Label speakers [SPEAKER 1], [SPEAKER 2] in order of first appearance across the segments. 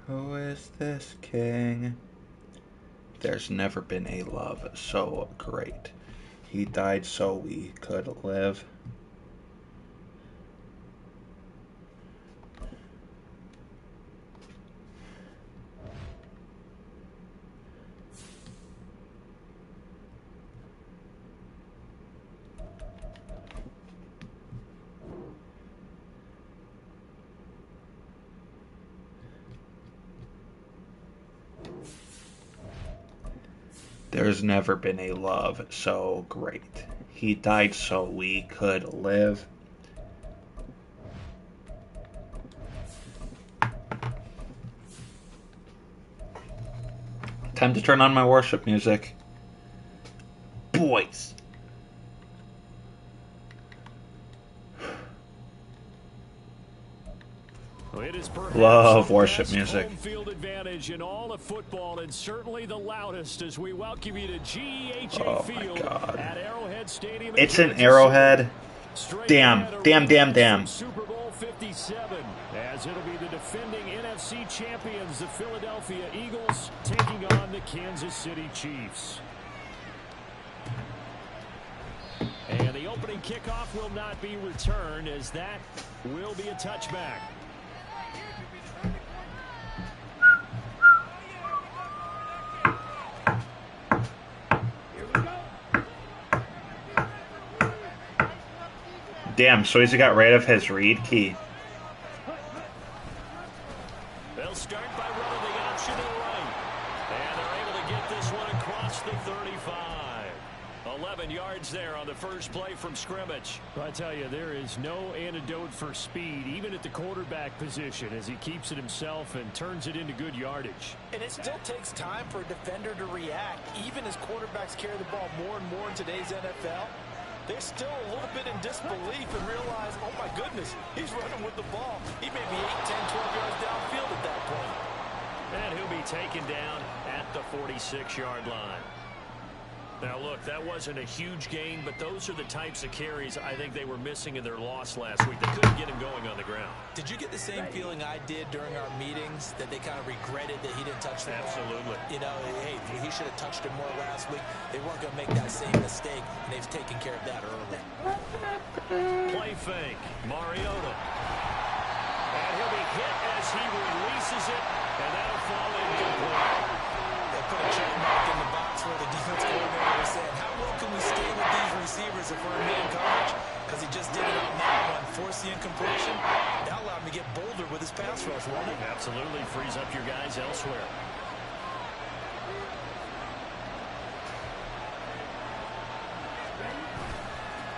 [SPEAKER 1] Who is this king? There's never been a love so great. He died so we could live. There's never been a love so great. He died so we could live. Time to turn on my worship music. Boys. Love worship music.
[SPEAKER 2] Home field advantage in all of football, and certainly the loudest as we welcome you to GEHA Field at Arrowhead Stadium.
[SPEAKER 1] It's an Arrowhead. Damn.
[SPEAKER 2] Super Bowl 57, as it'll be the defending NFC champions, the Philadelphia Eagles, taking on the Kansas City Chiefs. And the opening kickoff will not be returned, as that will be a touchback.
[SPEAKER 1] Damn, so he's got rid of his read key.
[SPEAKER 2] They'll start by running the option to the right. And they're able to get this one across the 35. 11 yards there on the first play from scrimmage. I tell you, there is no antidote for speed, even at the quarterback position, as he keeps it himself and turns it into good yardage.
[SPEAKER 3] And it still takes time for a defender to react, even as quarterbacks carry the ball more and more in today's NFL. They're still a little bit in disbelief and realize, oh my goodness, he's running with the ball. He may be 8, 10, 12 yards downfield at that point.
[SPEAKER 2] And he'll be taken down at the 46-yard line. Now, look, that wasn't a huge gain, but those are the types of carries I think they were missing in their loss last week. They couldn't get him going on the ground.
[SPEAKER 3] Did you get the same feeling I did during our meetings, that they kind of regretted that he didn't touch the ball?
[SPEAKER 2] Absolutely.
[SPEAKER 3] You know, hey, he should have touched it more last week. They weren't going to make that same mistake, and they've taken care of that early.
[SPEAKER 2] Play fake, Mariota. And he'll be hit as he releases it, and that'll fall incomplete.
[SPEAKER 3] They put a check mark in the box where the defense coordinator said, how well can we stay with these receivers if we're in man coverage? Because he just did it on that one, force the incompletion. That allowed him to get bolder with his pass rush, won't it?
[SPEAKER 2] Absolutely, frees up your guys elsewhere.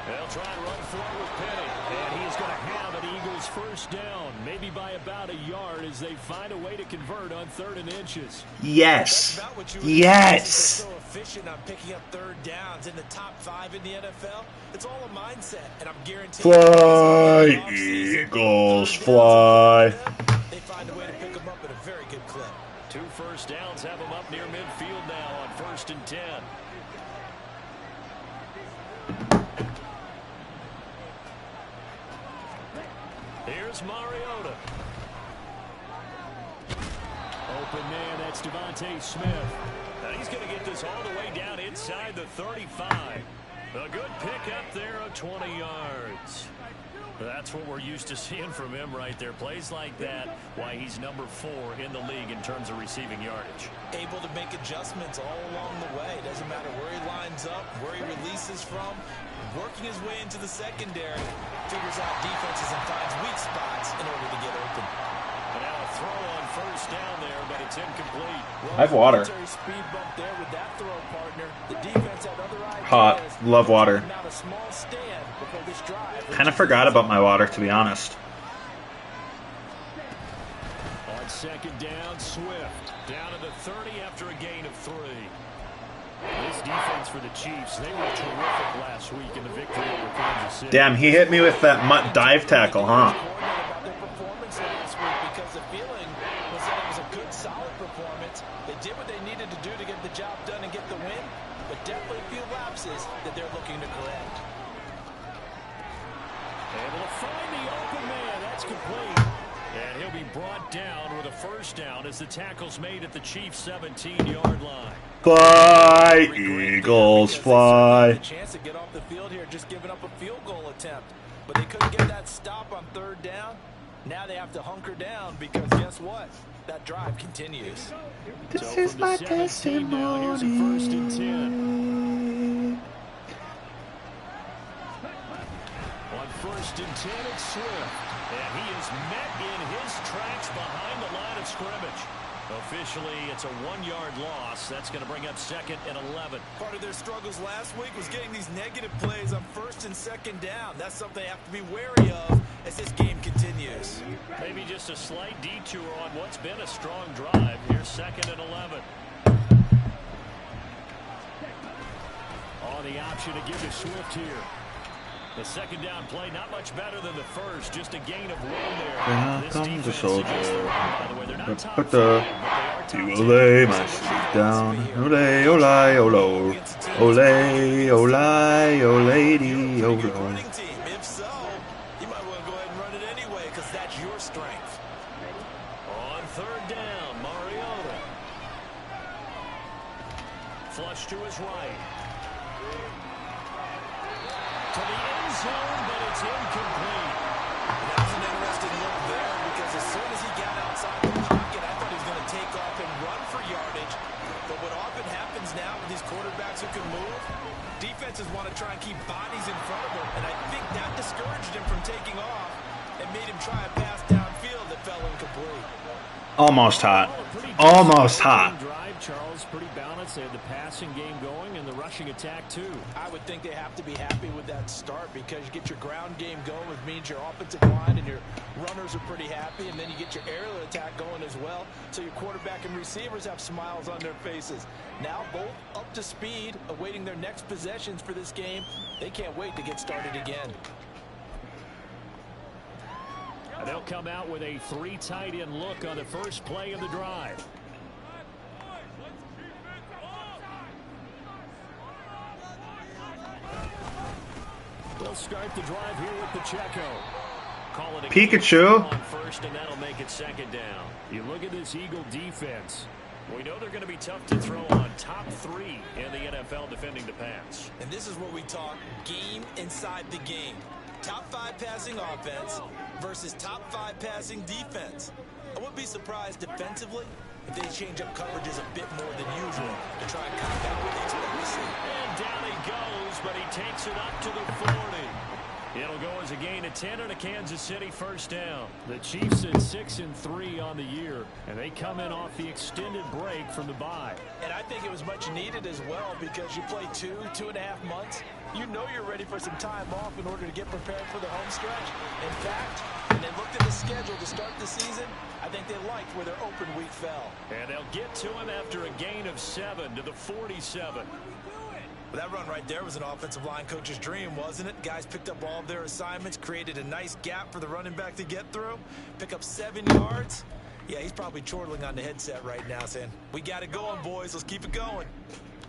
[SPEAKER 2] They'll try to run for it with Penny, and he's going to have an Eagles first down, maybe by about a yard as they find a way to convert on 3rd and inches.
[SPEAKER 1] Yes. Yes.
[SPEAKER 3] So efficient on picking up third downs in the top 5 in the NFL. It's all a mindset, and I'm guaranteeing.
[SPEAKER 1] Fly, Eagles, fly.
[SPEAKER 3] They find a way to pick them up at a very good clip.
[SPEAKER 2] 2 first downs have them up near midfield now on 1st and 10. Here's Mariota. Open man, that's Devontae Smith. Now he's going to get this all the way down inside the 35. A good pick up there of 20 yards. That's what we're used to seeing from him right there. Plays like that, why he's number 4 in the league in terms of receiving yardage.
[SPEAKER 3] Able to make adjustments all along the way. Doesn't matter where he lines up, where he releases from. Working his way into the secondary, figures out defenses and finds weak spots in order to get open.
[SPEAKER 2] And now a throw on first down there, but it's incomplete.
[SPEAKER 1] I have water.
[SPEAKER 3] Speed bump there with that throw, partner. The defense had other ideas.
[SPEAKER 1] Hot. Love water.
[SPEAKER 3] Now a small stand before this drive.
[SPEAKER 1] Kind of forgot about my water, to be honest.
[SPEAKER 2] On 2nd down, Swift. Down to the 30 after a gain of 3. This defense for the Chiefs, they were terrific last week in the victory over Kansas City.
[SPEAKER 1] Damn, he hit me with that dive tackle, huh?
[SPEAKER 3] About their performance last week, because the feeling was that it was a good, solid performance. They did what they needed to do to get the job done and get the win, but definitely a few lapses that they're looking to correct.
[SPEAKER 2] Able to find the open man. That's complete. And he'll be brought down with a first down as the tackle's made at the Chiefs' 17-yard line.
[SPEAKER 1] Fly, Eagles, fly.
[SPEAKER 3] Chance to get off the field here, just giving up a field goal attempt. But they couldn't get that stop on third down. Now they have to hunker down because guess what? That drive continues.
[SPEAKER 1] This is my testimony.
[SPEAKER 2] Now, here's a 1st and 10. On 1st and 10, it's Swift. And he is met in his tracks behind the line of scrimmage. Officially, it's a 1-yard loss. That's going to bring up 2nd and 11.
[SPEAKER 3] Part of their struggles last week was getting these negative plays on 1st and 2nd down. That's something they have to be wary of as this game continues.
[SPEAKER 2] Maybe just a slight detour on what's been a strong drive. Here's 2nd and 11. On the option to give to Swift here. The 2nd down play, not much better than the first, just a gain of 1 there.
[SPEAKER 1] Here
[SPEAKER 2] This
[SPEAKER 1] comes the
[SPEAKER 2] defense
[SPEAKER 1] soldier.
[SPEAKER 2] against the run, by the way, they're not top
[SPEAKER 1] Put
[SPEAKER 2] five,
[SPEAKER 1] the
[SPEAKER 2] but they are
[SPEAKER 1] you
[SPEAKER 2] top
[SPEAKER 1] will
[SPEAKER 2] 10.
[SPEAKER 1] lay my seat down. Ole, ole, olo. Ole, ole, ole, lady, olo.
[SPEAKER 3] Running team. If so, you might want to go ahead and run it anyway because that's your strength.
[SPEAKER 2] On 3rd down, Mariota. Flush to his right. To the end zone, but it's incomplete.
[SPEAKER 3] That's an interesting look there because as soon as he got outside the pocket, I thought he was going to take off and run for yardage. But what often happens now with these quarterbacks who can move, defenses want to try and keep bodies in front of them. And I think that discouraged him from taking off and made him try a pass downfield that fell incomplete.
[SPEAKER 1] Almost hot. Almost hot.
[SPEAKER 2] Charles, pretty balanced. They had the passing game going and the rushing attack too.
[SPEAKER 3] I would think they have to be happy with that start because you get your ground game going, which means your offensive line and your runners are pretty happy, and then you get your aerial attack going as well. So your quarterback and receivers have smiles on their faces. Now both up to speed, awaiting their next possessions for this game. They can't wait to get started again.
[SPEAKER 2] And they'll come out with a 3 tight end look on the first play of the drive. They'll start the drive here with Pacheco. Call it a
[SPEAKER 1] Pikachu.
[SPEAKER 2] on first, and that'll make it 2nd down. You look at this Eagle defense. We know they're going to be tough to throw on. Top 3 in the NFL defending the pass.
[SPEAKER 3] And this is where we talk game inside the game. Top 5 passing offense versus top 5 passing defense. I wouldn't be surprised defensively if they change up coverages a bit more than usual to try and combat what they expect to see.
[SPEAKER 2] And down he goes, but he takes it up to the 40. It'll go as a gain of 10 and a Kansas City first down. The Chiefs at 6-3 on the year, and they come in off the extended break from the bye.
[SPEAKER 3] And I think it was much needed as well because you play 2.5 months. You know you're ready for some time off in order to get prepared for the home stretch. In fact, when they looked at the schedule to start the season, I think they liked where their open week fell.
[SPEAKER 2] And they'll get to him after a gain of 7 to the 47.
[SPEAKER 3] Well, that run right there was an offensive line coach's dream, wasn't it? Guys picked up all of their assignments, created a nice gap for the running back to get through, pick up 7 yards. Yeah, he's probably chortling on the headset right now saying, we got it going, boys. Let's keep it going.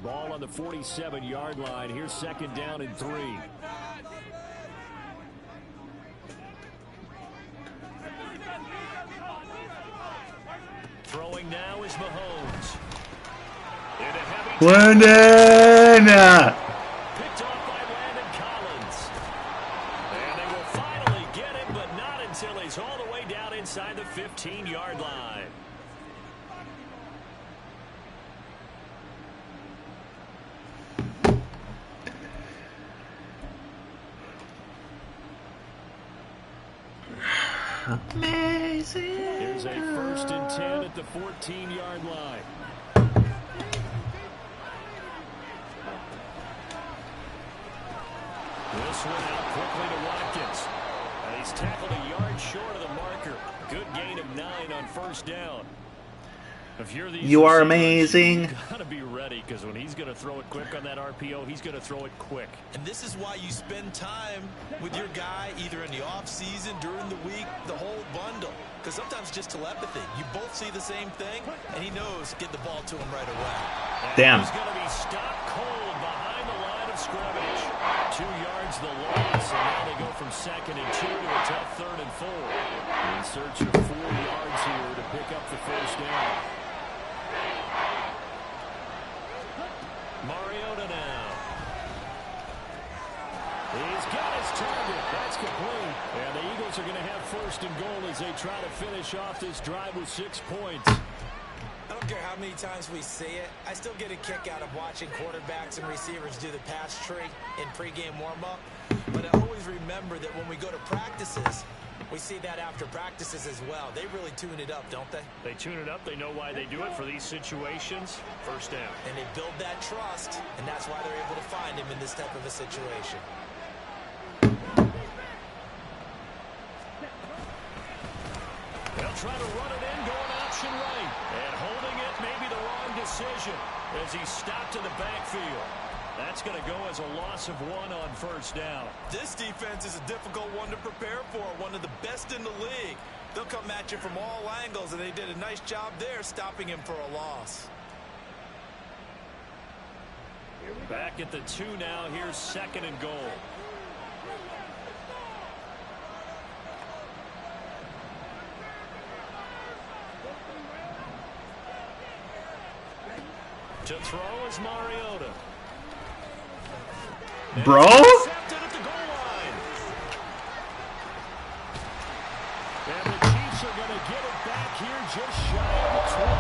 [SPEAKER 2] Ball on the 47-yard line. Here's 2nd down and 3. Throwing now is Mahomes.
[SPEAKER 1] Landon!
[SPEAKER 2] Picked off by Landon Collins. And they will finally get him, but not until he's all the way down inside the 15-yard line.
[SPEAKER 1] Amazing.
[SPEAKER 2] Here's a 1st and 10 at the 14-yard line. This one out quickly to Watkins. And he's tackled a yard short of the marker. Good gain of 9 on first down. If you're these
[SPEAKER 1] You are amazing.
[SPEAKER 2] You've got to be ready because when he's going to throw it quick on that RPO, he's going to throw it quick.
[SPEAKER 3] And this is why you spend time with your guy either in the offseason, during the week, the whole bundle. Because sometimes just telepathy. You both see the same thing, and he knows get the ball to him right away.
[SPEAKER 1] Damn.
[SPEAKER 2] He's going to be stopped cold behind the line of scrimmage. 2 yards the loss, and now they go from 2nd and 2 to a tough 3rd and 4. In search of 4 yards here to pick up the first down. Mariota now. He's got his target. That's complete. And the Eagles are going to have 1st and goal as they try to finish off this drive with 6 points.
[SPEAKER 3] I don't care how many times we see it. I still get a kick out of watching quarterbacks and receivers do the pass tree in pregame warm-up. But I always remember that when we go to practices, we see that after practices as well. They really tune it up, don't they?
[SPEAKER 2] They tune it up. They know why they do it for these situations. First down.
[SPEAKER 3] And they build that trust, and that's why they're able to find him in this type of a situation.
[SPEAKER 2] They'll try to run it in, going option right. And holding it may be the wrong decision as he stopped in the backfield. That's going to go as a loss of 1 on 1st down.
[SPEAKER 3] This defense is a difficult one to prepare for, one of the best in the league. They'll come at you from all angles, and they did a nice job there stopping him for a loss.
[SPEAKER 2] Back at the 2 now. Here's 2nd and goal. To throw is Mariota.
[SPEAKER 1] Bro?
[SPEAKER 2] Intercepted at the goal line. And the Chiefs are going to get it back here just shy of the 20.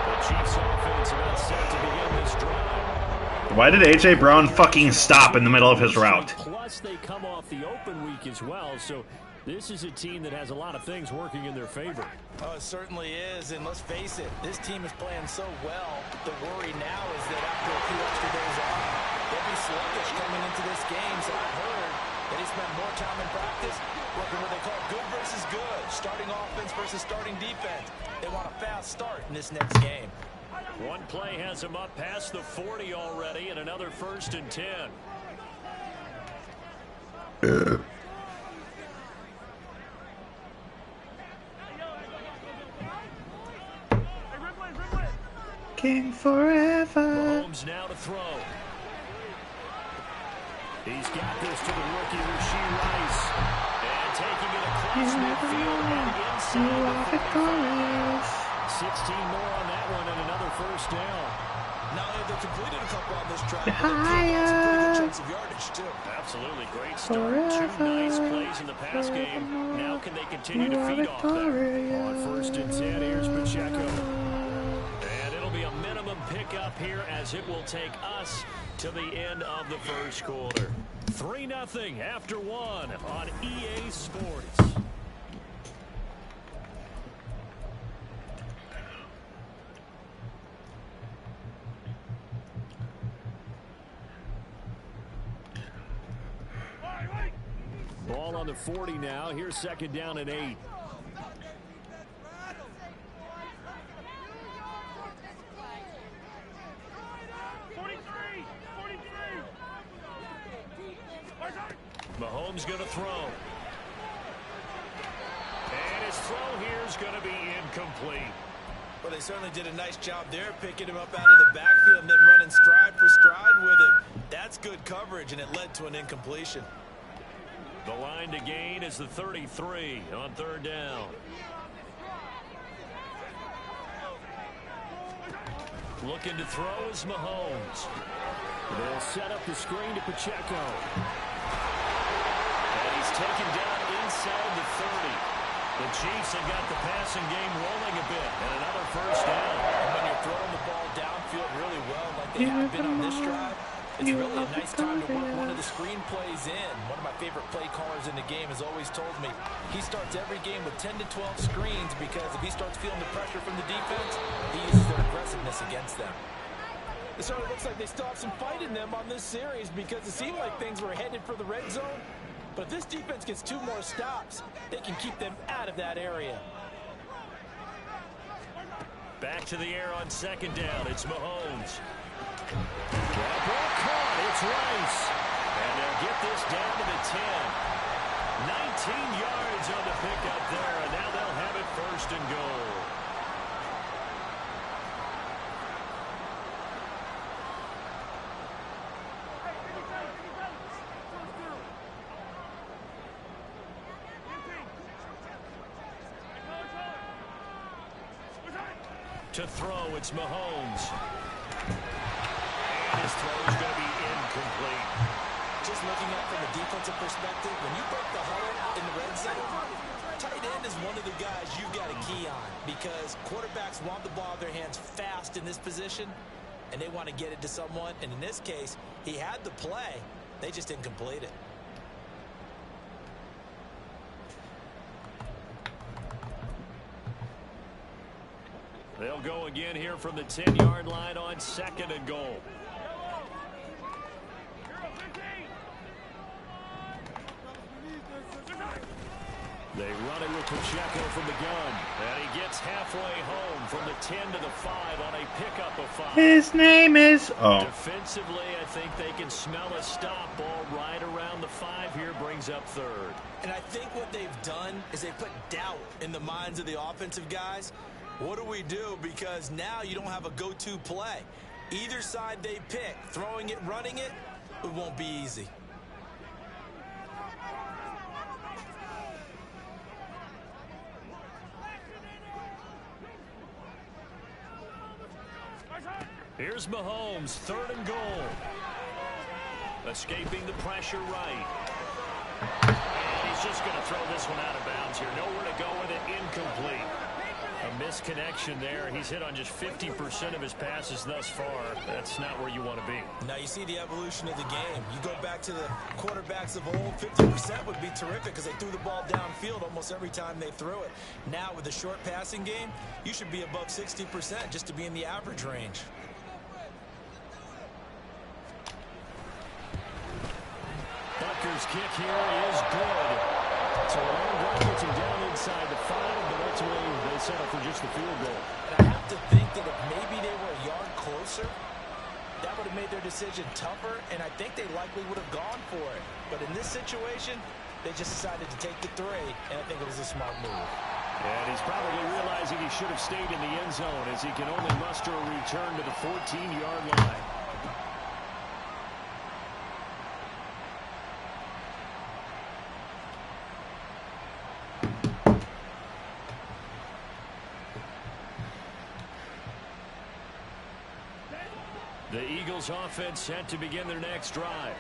[SPEAKER 2] The Chiefs offense about set to begin this drive.
[SPEAKER 1] Why did A.J. Brown fucking stop in the middle of his route?
[SPEAKER 2] Plus, they come off the open week as well, so this is a team that has a lot of things working in their favor.
[SPEAKER 3] Oh, it certainly is, and let's face it, this team is playing so well. The worry now is that after a few extra days off, they'll be sluggish coming into this game. So I've heard that he spent more time in practice working what they call good versus good, starting offense versus starting defense. They want a fast start in this next game.
[SPEAKER 2] One play has him up past the 40 already, and another 1st and 10.
[SPEAKER 1] King forever.
[SPEAKER 2] Mahomes now to throw. He's got this to the rookie Rashee Rice. And taking it across midfield and inside the 45. 16 more on that one and another 1st down.
[SPEAKER 3] Now they've completed a couple on this drive. But some pretty good chunks of yardage, too.
[SPEAKER 2] Absolutely great start. 2 nice plays in the pass game. Now can they continue to feed off that? On 1st and 10, here's Pacheco. And it'll be a minimum pickup here as it will take us to the end of the 1st quarter. 3-0 after 1 on EA Sports. Ball on the 40 now. Here's 2nd down and 8. Mahomes going to throw. And his throw here is going to be incomplete.
[SPEAKER 3] Well, they certainly did a nice job there, picking him up out of the backfield and then running stride for stride with him. That's good coverage, and it led to an incompletion.
[SPEAKER 2] The line to gain is the 33 on 3rd down. Looking to throw is Mahomes. They'll set up the screen to Pacheco. And he's taken down inside the 30. The Chiefs have got the passing game rolling a bit. And another 1st down.
[SPEAKER 3] And when you're throwing the ball downfield really well like they have been on this drive, it's really a nice time to work one of the screen plays in. One of my favorite play callers in the game has always told me he starts every game with 10 to 12 screens because if he starts feeling the pressure from the defense, he uses their aggressiveness against them. It certainly looks like they still have some fight in them on this series because it seemed like things were headed for the red zone. But if this defense gets 2 more stops, they can keep them out of that area.
[SPEAKER 2] Back to the air on 2nd down. It's Mahomes. Ball caught. It's Rice. And they'll get this down to the 10. 19 yards on the pickup there, and now they'll have it 1st and goal. To throw, it's Mahomes. And his throw is going to be incomplete.
[SPEAKER 3] Just looking at from a defensive perspective, when you break the huddle in the red zone, tight end is one of the guys you've got to key on because quarterbacks want the ball in their hands fast in this position, and they want to get it to someone. And in this case, he had the play. They just didn't complete it.
[SPEAKER 2] They'll go again here from the 10-yard line on 2nd and goal. They run it with Pacheco from the gun. And he gets halfway home from the 10 to the 5 on a pickup of 5.
[SPEAKER 1] His name is... Oh.
[SPEAKER 2] Defensively, I think they can smell a stop. Ball right around the 5 here brings up 3rd.
[SPEAKER 3] And I think what they've done is they put doubt in the minds of the offensive guys. What do we do? Because now you don't have a go-to play. Either side they pick, throwing it, running it, it won't be easy.
[SPEAKER 2] Here's Mahomes, 3rd and goal. Escaping the pressure right. And he's just going to throw this one out of bounds here. Nowhere to go with it, incomplete. A misconnection there. He's hit on just 50% of his passes thus far. That's not where you want to be.
[SPEAKER 3] Now you see the evolution of the game. You go back to the quarterbacks of old, 50% would be terrific because they threw the ball downfield almost every time they threw it. Now with the short passing game, you should be above 60% just to be in the average range.
[SPEAKER 2] Butker's kick here is good. So Aaron gets him down inside the 5, but ultimately they settle for just the field goal.
[SPEAKER 3] And I have to think that if maybe they were a yard closer, that would have made their decision tougher, and I think they likely would have gone for it. But in this situation, they just decided to take the 3, and I think it was a smart move.
[SPEAKER 2] And he's probably realizing he should have stayed in the end zone as he can only muster a return to the 14-yard line. The Eagles offense set to begin their next drive.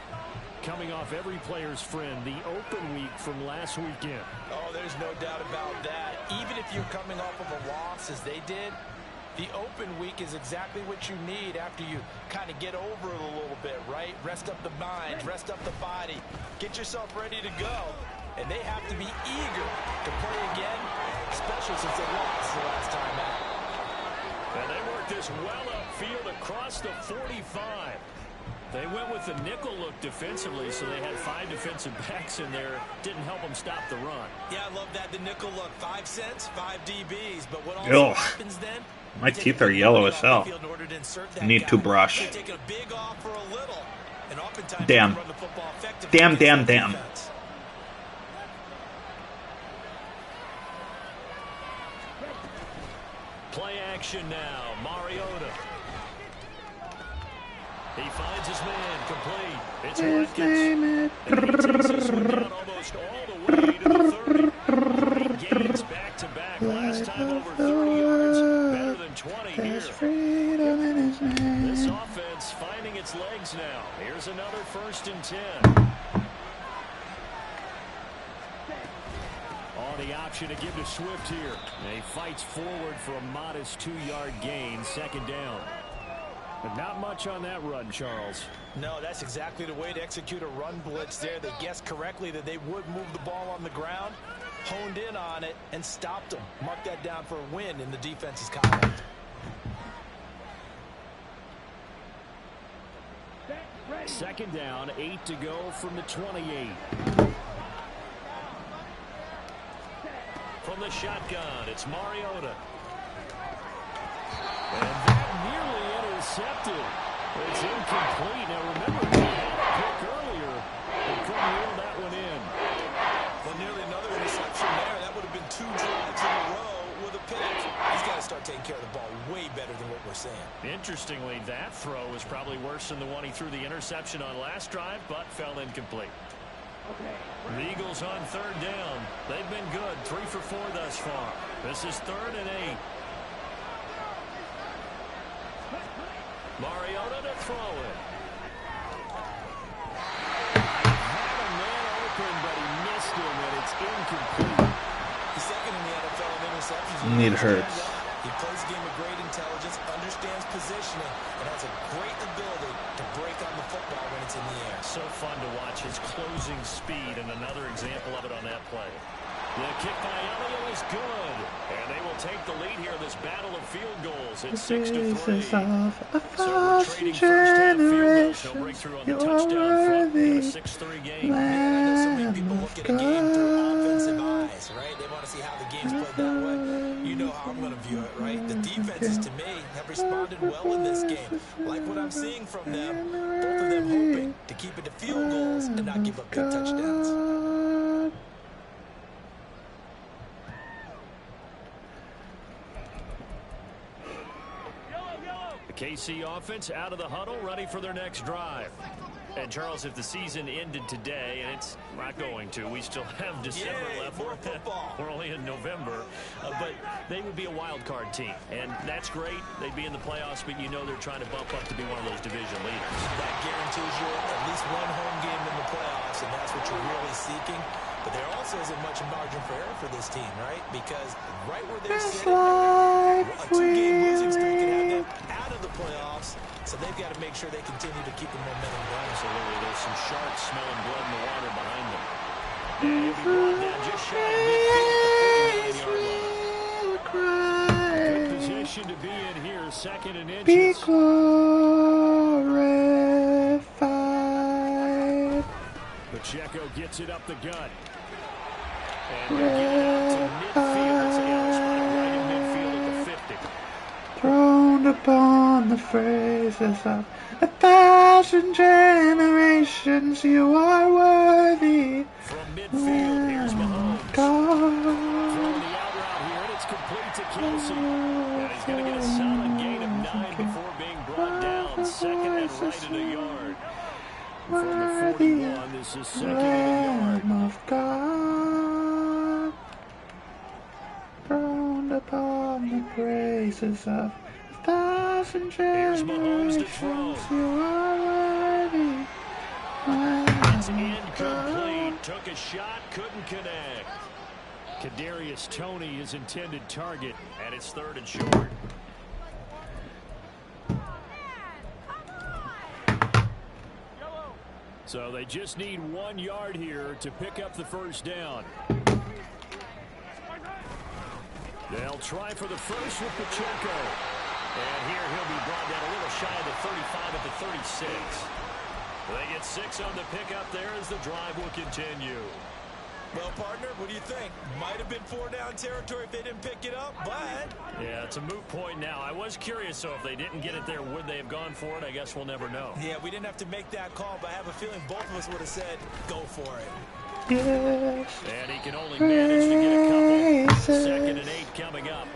[SPEAKER 2] Coming off every player's friend, the open week from last weekend.
[SPEAKER 3] Oh, there's no doubt about that. Even if you're coming off of a loss as they did, the open week is exactly what you need after you kind of get over it a little bit, right? Rest up the mind, rest up the body, get yourself ready to go. And they have to be eager to play again, especially since they lost the last time out.
[SPEAKER 2] And they worked this well upfield across the 45. They went with the nickel look defensively, so they had 5 defensive backs in there. Didn't help them stop the run.
[SPEAKER 3] Yeah, I love that, the nickel look. 5 cents, 5 DBs. But what also happens then?
[SPEAKER 1] My teeth are yellow as hell. I need to brush. Damn. Damn.
[SPEAKER 2] Play action now. Mariota. He finds his man complete. It's Watkins. And he takes this one down almost all the way to the 30. 3 gains back-to-back. Last time over 30 yards. Better than 20 here. This offense finding its legs now. Here's another 1st and 10. The option to give to Swift here. And he fights forward for a modest 2-yard gain, 2nd down. But not much on that run, Charles.
[SPEAKER 3] No, that's exactly the way to execute a run blitz there. They guessed correctly that they would move the ball on the ground, honed in on it, and stopped them. Mark that down for a win in the defense's column.
[SPEAKER 2] Second down, 8 to go from the 28. From the shotgun, it's Mariota. And that nearly intercepted. It's incomplete. Now remember, he had a pick earlier. He couldn't reel that one in.
[SPEAKER 3] Well, better than what we're seeing.
[SPEAKER 2] Interestingly, that throw was probably worse than the one he threw the interception on last drive, but fell incomplete. The Eagles on third down. They've been good, 3 for 4 thus far. This is 3rd and 8. Mariota to throw it. Had a man open, but he missed him, and it's incomplete.
[SPEAKER 3] He's second in the NFL in interceptions.
[SPEAKER 1] Need Hurts.
[SPEAKER 3] He plays a game of great intelligence, understands positioning, and has a great ability to break on the football when it's in the air.
[SPEAKER 2] So fun to watch his closing speed, and another example of it on that play. The kick by Elliott is good, and they will take the lead here in this battle of field goals. It's 6-3. So we're trading first-half field goals. No breakthrough on the touchdown front in a 6-3 game.
[SPEAKER 3] I know so many people look at a game through offensive eyes, right? They want to see how the game's played that way. You know how I'm going to view it, right? The defenses, to me, have responded well in this game. Like what I'm seeing from them, both of them hoping to keep it to field goals and not give up big touchdowns.
[SPEAKER 2] KC offense out of the huddle, ready for their next drive. And Charles, if the season ended today, and it's not going to, we still have December left.
[SPEAKER 3] More football.
[SPEAKER 2] We're only in November, but they would be a wild card team, and that's great. They'd be in the playoffs, but you know they're trying to bump up to be one of those division leaders.
[SPEAKER 3] That guarantees you at least one home game in the playoffs, and that's what you're really seeking. But there also isn't much margin for error for this team, right? Because right where they're sitting, a 2-game losing streak can have them out of the playoffs. So they've got to make sure they continue to keep the momentum going.
[SPEAKER 2] Absolutely. There's some sharks smelling blood in the water behind them. And he'll be brought down just shy of midfield at the 49-yard line. Good position to be in here, 2nd and inches.
[SPEAKER 1] Be glorified.
[SPEAKER 2] Pacheco gets it up the gut. And they'll get it out to midfield. So yeah, they're spotted right in midfield at the 50.
[SPEAKER 1] Throned upon the phrases of 1,000 generations, you are worthy.
[SPEAKER 2] From midfield, here's Mahomes. Throwing the out route here, and it's complete to Kelsey. And he's going to get a solid gain of 9 before being brought down. 2nd and right at a yard. From the 41, this is 2nd and a yard.
[SPEAKER 1] Of God, throned upon the praises of 1,000 generations, you are worthy.
[SPEAKER 2] It's incomplete. Took a shot, couldn't connect. Kadarius Toney, his intended target, and it's 3rd and short. So they just need 1 yard here to pick up the first down. They'll try for the first with Pacheco. And here he'll be brought down a little shy of the 35 at the 36. They get 6 on the pickup there as the drive will continue.
[SPEAKER 3] Well, partner, what do you think? Might have been 4-down territory if they didn't pick it up, but...
[SPEAKER 2] Yeah, it's a moot point now. I was curious, so if they didn't get it there, would they have gone for it? I guess we'll never know.
[SPEAKER 3] Yeah, we didn't have to make that call, but I have a feeling both of us would have said, go for it.
[SPEAKER 1] Yes.
[SPEAKER 2] And he can only manage to get a couple. 2nd and 8 coming up.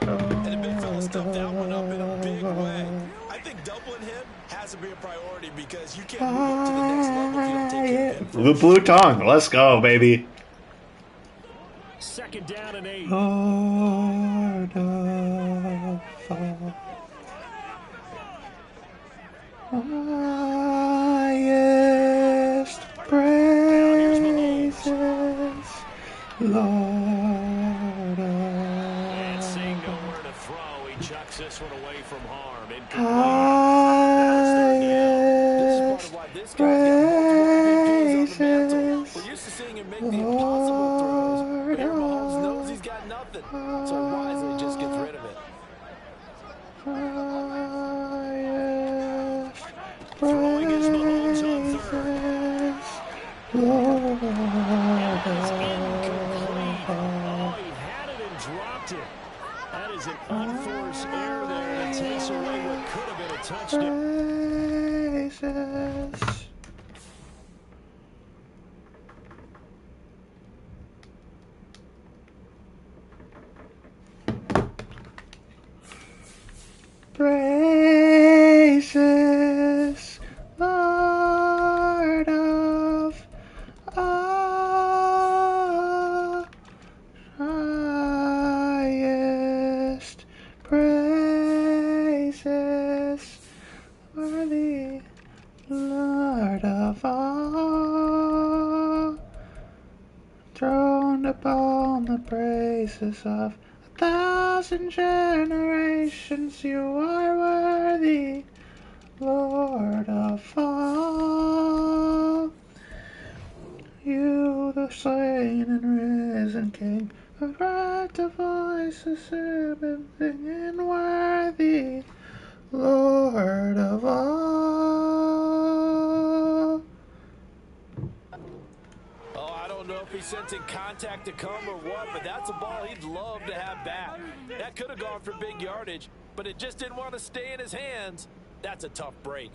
[SPEAKER 3] And the big fella stuffed that one up in a big way. I think doubling him has to be a priority because you can't move up to the next level if you don't take care of him.
[SPEAKER 1] The blue tongue. Let's go, baby.
[SPEAKER 2] 2nd down and 8.
[SPEAKER 1] Lord of all, highest praises, Lord of
[SPEAKER 2] And seeing nowhere to throw, he chucks this one away from harm. Incomplete.
[SPEAKER 1] highest
[SPEAKER 3] This guy's got multiple MVPs on the mantle.
[SPEAKER 1] praises,
[SPEAKER 3] We're used to seeing him make the impossible throws. But here Mahomes knows he's got nothing, so he wisely just gets rid of it.
[SPEAKER 2] Throwing is Mahomes on 3rd. That is incomplete. Oh, he had it and dropped it. That is an unforced error there that takes away what could have been a touchdown.
[SPEAKER 1] praises. is worthy, Lord of all, throned upon the praises of 1,000 generations. You are worthy, Lord of all. You, the slain and risen King, who right the voices servant singing, worthy, Lord of all.
[SPEAKER 3] Oh, I don't know if he's sensing contact to come or what, but that's a ball he'd love to have back. That could have gone for big yardage, but it just didn't want to stay in his hands. That's a tough break.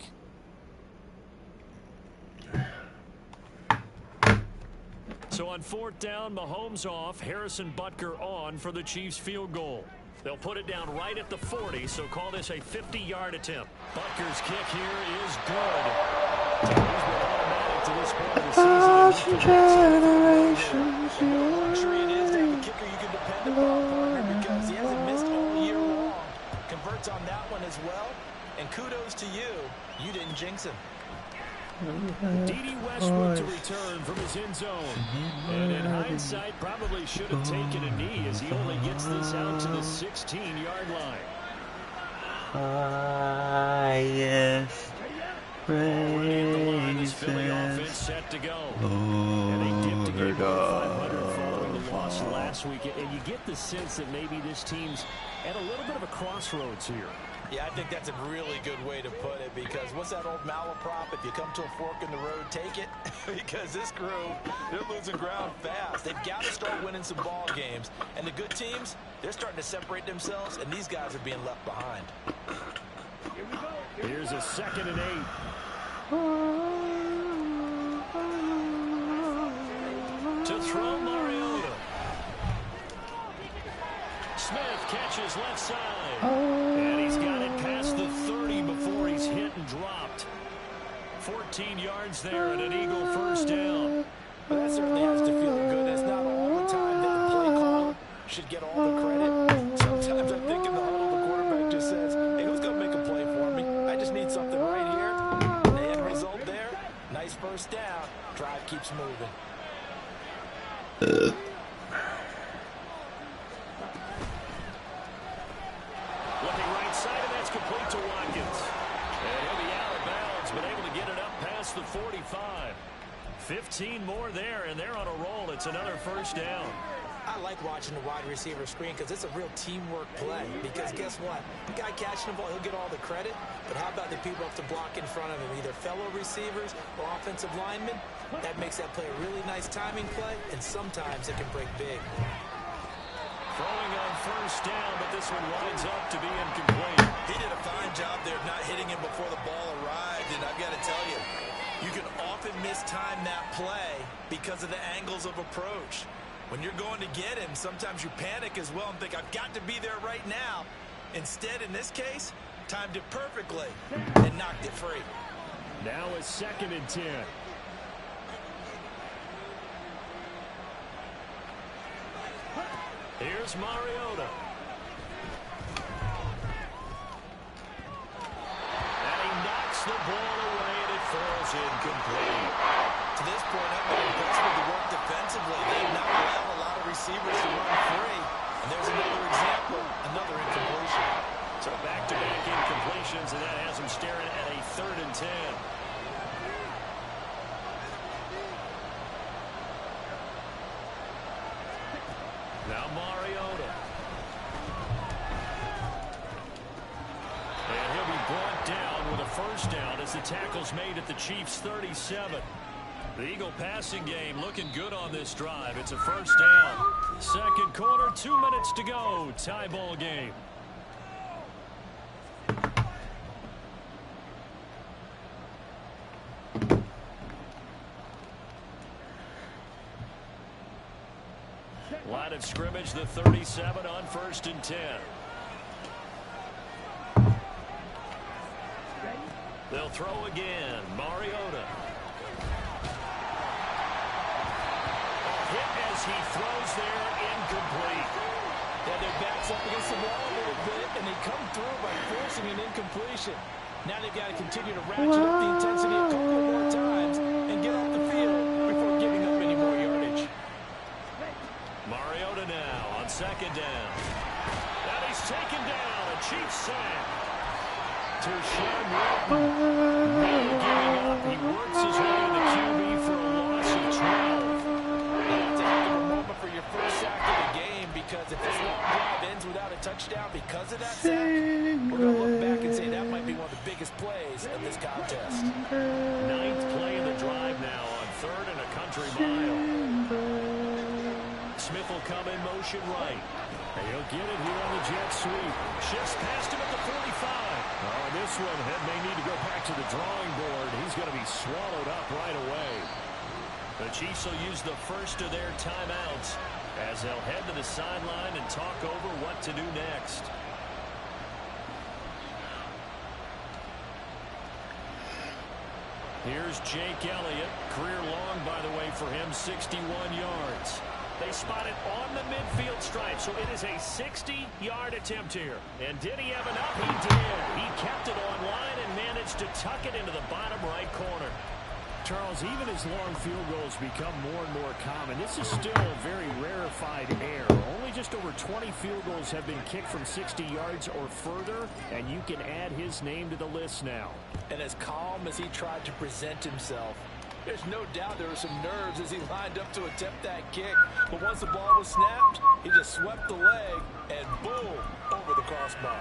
[SPEAKER 2] So on 4th down, Mahomes off, Harrison Butker on for the Chiefs field goal. They'll put it down right at the 40, so call this a 50-yard attempt. Butker's kick here is good. So he's been automatic to this point of the season.
[SPEAKER 1] Generations,
[SPEAKER 3] What a luxury it is to have a kicker you can depend upon, partner, because he hasn't missed all year long. Converts on that one as well, and kudos to you. You didn't jinx him.
[SPEAKER 2] D.D. Westwood to return from his end zone. And in hindsight, probably should have taken a knee as he only gets this out to the 16-yard line.
[SPEAKER 1] Highest praises,
[SPEAKER 2] Philly offense set to go.
[SPEAKER 1] Lord
[SPEAKER 2] And they dipped to game
[SPEAKER 1] of
[SPEAKER 2] 500 following the loss last week. And you get the sense that maybe this team's at a little bit of a crossroads here.
[SPEAKER 3] Yeah, I think that's a really good way to put it, because what's that old malaprop? If you come to a fork in the road, take it. Because this crew, they're losing ground fast. They've got to start winning some ball games. And the good teams, they're starting to separate themselves, and these guys are being left behind.
[SPEAKER 2] Here we go. Here's a 2nd and 8. To throw Mariota. Smith catches left side. And he's got it past the 30 before he's hit and dropped. 14 yards there and an Eagle first down.
[SPEAKER 3] But that certainly has to feel good. That's not all the time that the play caller should get all the credit. Sometimes I think in the huddle, the quarterback just says, hey, who's going to make a play for me? I just need something right here. And the end result there, nice first down. Drive keeps moving.
[SPEAKER 2] Looking right side, and that's complete to Watkins. And he'll be out of bounds, but able to get it up past the 45. 15 more there, and they're on a roll. It's another first down.
[SPEAKER 3] I like watching the wide receiver screen because it's a real teamwork play. Because guess what? The guy catching the ball, he'll get all the credit. But how about the people have to block in front of him, either fellow receivers or offensive linemen? That makes that play a really nice timing play, and sometimes it can break big.
[SPEAKER 2] Throwing on first down, but this one winds up to be incomplete.
[SPEAKER 3] He did a fine job there of not hitting him before the ball arrived, and I've got to tell you, you can often mistime that play because of the angles of approach. When you're going to get him, sometimes you panic as well and think, I've got to be there right now. Instead, in this case, timed it perfectly and knocked it free.
[SPEAKER 2] Now a 2nd and 10. Here's Mariota. And he knocks the ball away, and it falls incomplete.
[SPEAKER 3] To this point, I've been impressed with the work defensively. They've not allowed a lot of receivers to run free. And there's another example, another incompletion.
[SPEAKER 2] So back-to-back incompletions, and that has him staring at a 3rd and 10. Now Mariota. And he'll be brought down with a first down as the tackle's made at the Chiefs' 37. The Eagle passing game looking good on this drive. It's a first down. 2nd quarter, 2 minutes to go. Tie ball game. Line of scrimmage, the 37 on 1st and 10. They'll throw again. Mariota. Hit as he throws there, incomplete.
[SPEAKER 3] Yeah, their back's up against the wall a little bit, and they come through by forcing an incompletion. Now they've got to continue to ratchet up the intensity a couple more times and get off the field before giving up any more yardage.
[SPEAKER 2] Mariota now on second down. And he's taken down. A Chiefs sack. Tershawn giving up. He works his way to the QB for a loss of 12.
[SPEAKER 3] That's a heck of a moment for your first sack of the game, because if this long drive ends without a touchdown because of that sack, we're going to look back and say that might be one of the biggest plays of this contest.
[SPEAKER 2] 9th play of the drive now on 3rd and a country mile. Smith will come in motion right. And he'll get it here on the jet sweep. Shifts past him at the 45. Oh, and this one may need to go back to the drawing board. He's going to be swallowed up right away. The Chiefs will use the first of their timeouts as they'll head to the sideline and talk over what to do next. Here's Jake Elliott. Career long, by the way, for him, 61 yards. They spot it on the midfield stripe, so it is a 60-yard attempt here. And did he have enough? He did. He kept it on line and managed to tuck it into the bottom right corner. Charles, even as long field goals become more and more common, this is still a very rarefied air. Only just over 20 field goals have been kicked from 60 yards or further, and you can add his name to the list now.
[SPEAKER 3] And as calm as he tried to present himself, there's no doubt there were some nerves as he lined up to attempt that kick. But once the ball was snapped, he just swept the leg and boom, over the crossbar.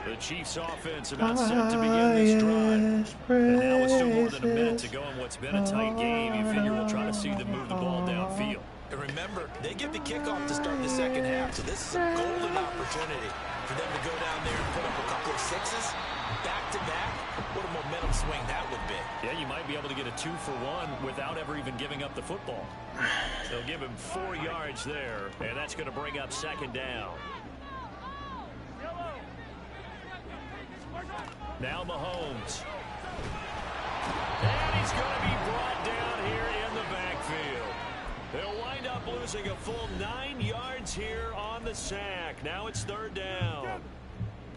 [SPEAKER 2] The Chiefs offense about set to begin this drive. And now with still more than a minute to go in what's been a tight game, you figure we'll try to see them move the ball downfield.
[SPEAKER 3] And remember, they get the kickoff to start the second half, so this is a golden opportunity for them to go down there and put up a couple of sixes back-to-back. What a momentum swing that would be.
[SPEAKER 2] Yeah, you might be able to get a 2-for-1 without ever even giving up the football. They'll give him 4 yards there, and that's going to bring up second down. Now Mahomes. And he's going to be brought down here in the backfield. They'll wind up losing a full 9 yards here on the sack. Now it's 3rd down.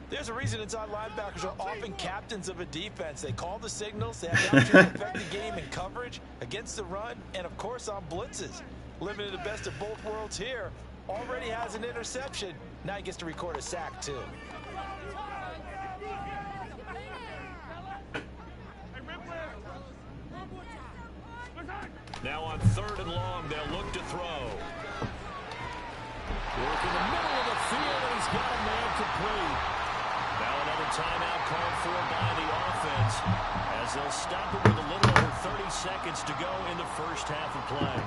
[SPEAKER 3] There's a reason inside linebackers are often captains of a defense. They call the signals. They have the opportunity to affect the game in coverage, against the run, and, of course, on blitzes. Living in the best of both worlds here. Already has an interception. Now he gets to record a sack, too.
[SPEAKER 2] Now on 3rd and long, they'll look to throw. Work in the middle of the field, and he's got a man complete. Now another timeout called for by the offense, as they'll stop it with a little over 30 seconds to go in the first half of play.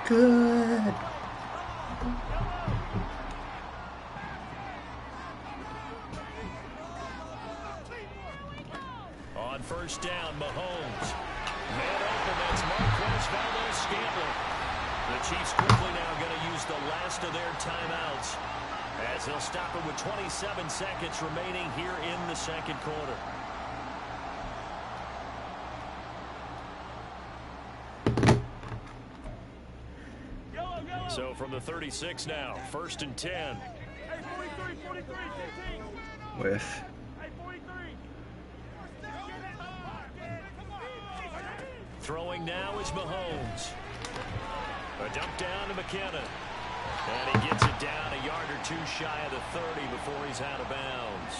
[SPEAKER 1] Good.
[SPEAKER 2] On 1st down, Mahomes. Man open, that's Marquez Valdes-Scantling. The Chiefs quickly now going to use the last of their timeouts, as they'll stop it with 27 seconds remaining here in the second quarter. So from the 36 now, 1st and 10.
[SPEAKER 1] With
[SPEAKER 2] Throwing now is Mahomes. A dump down to McKinnon. And he gets it down a yard or two shy of the 30 before he's out of bounds.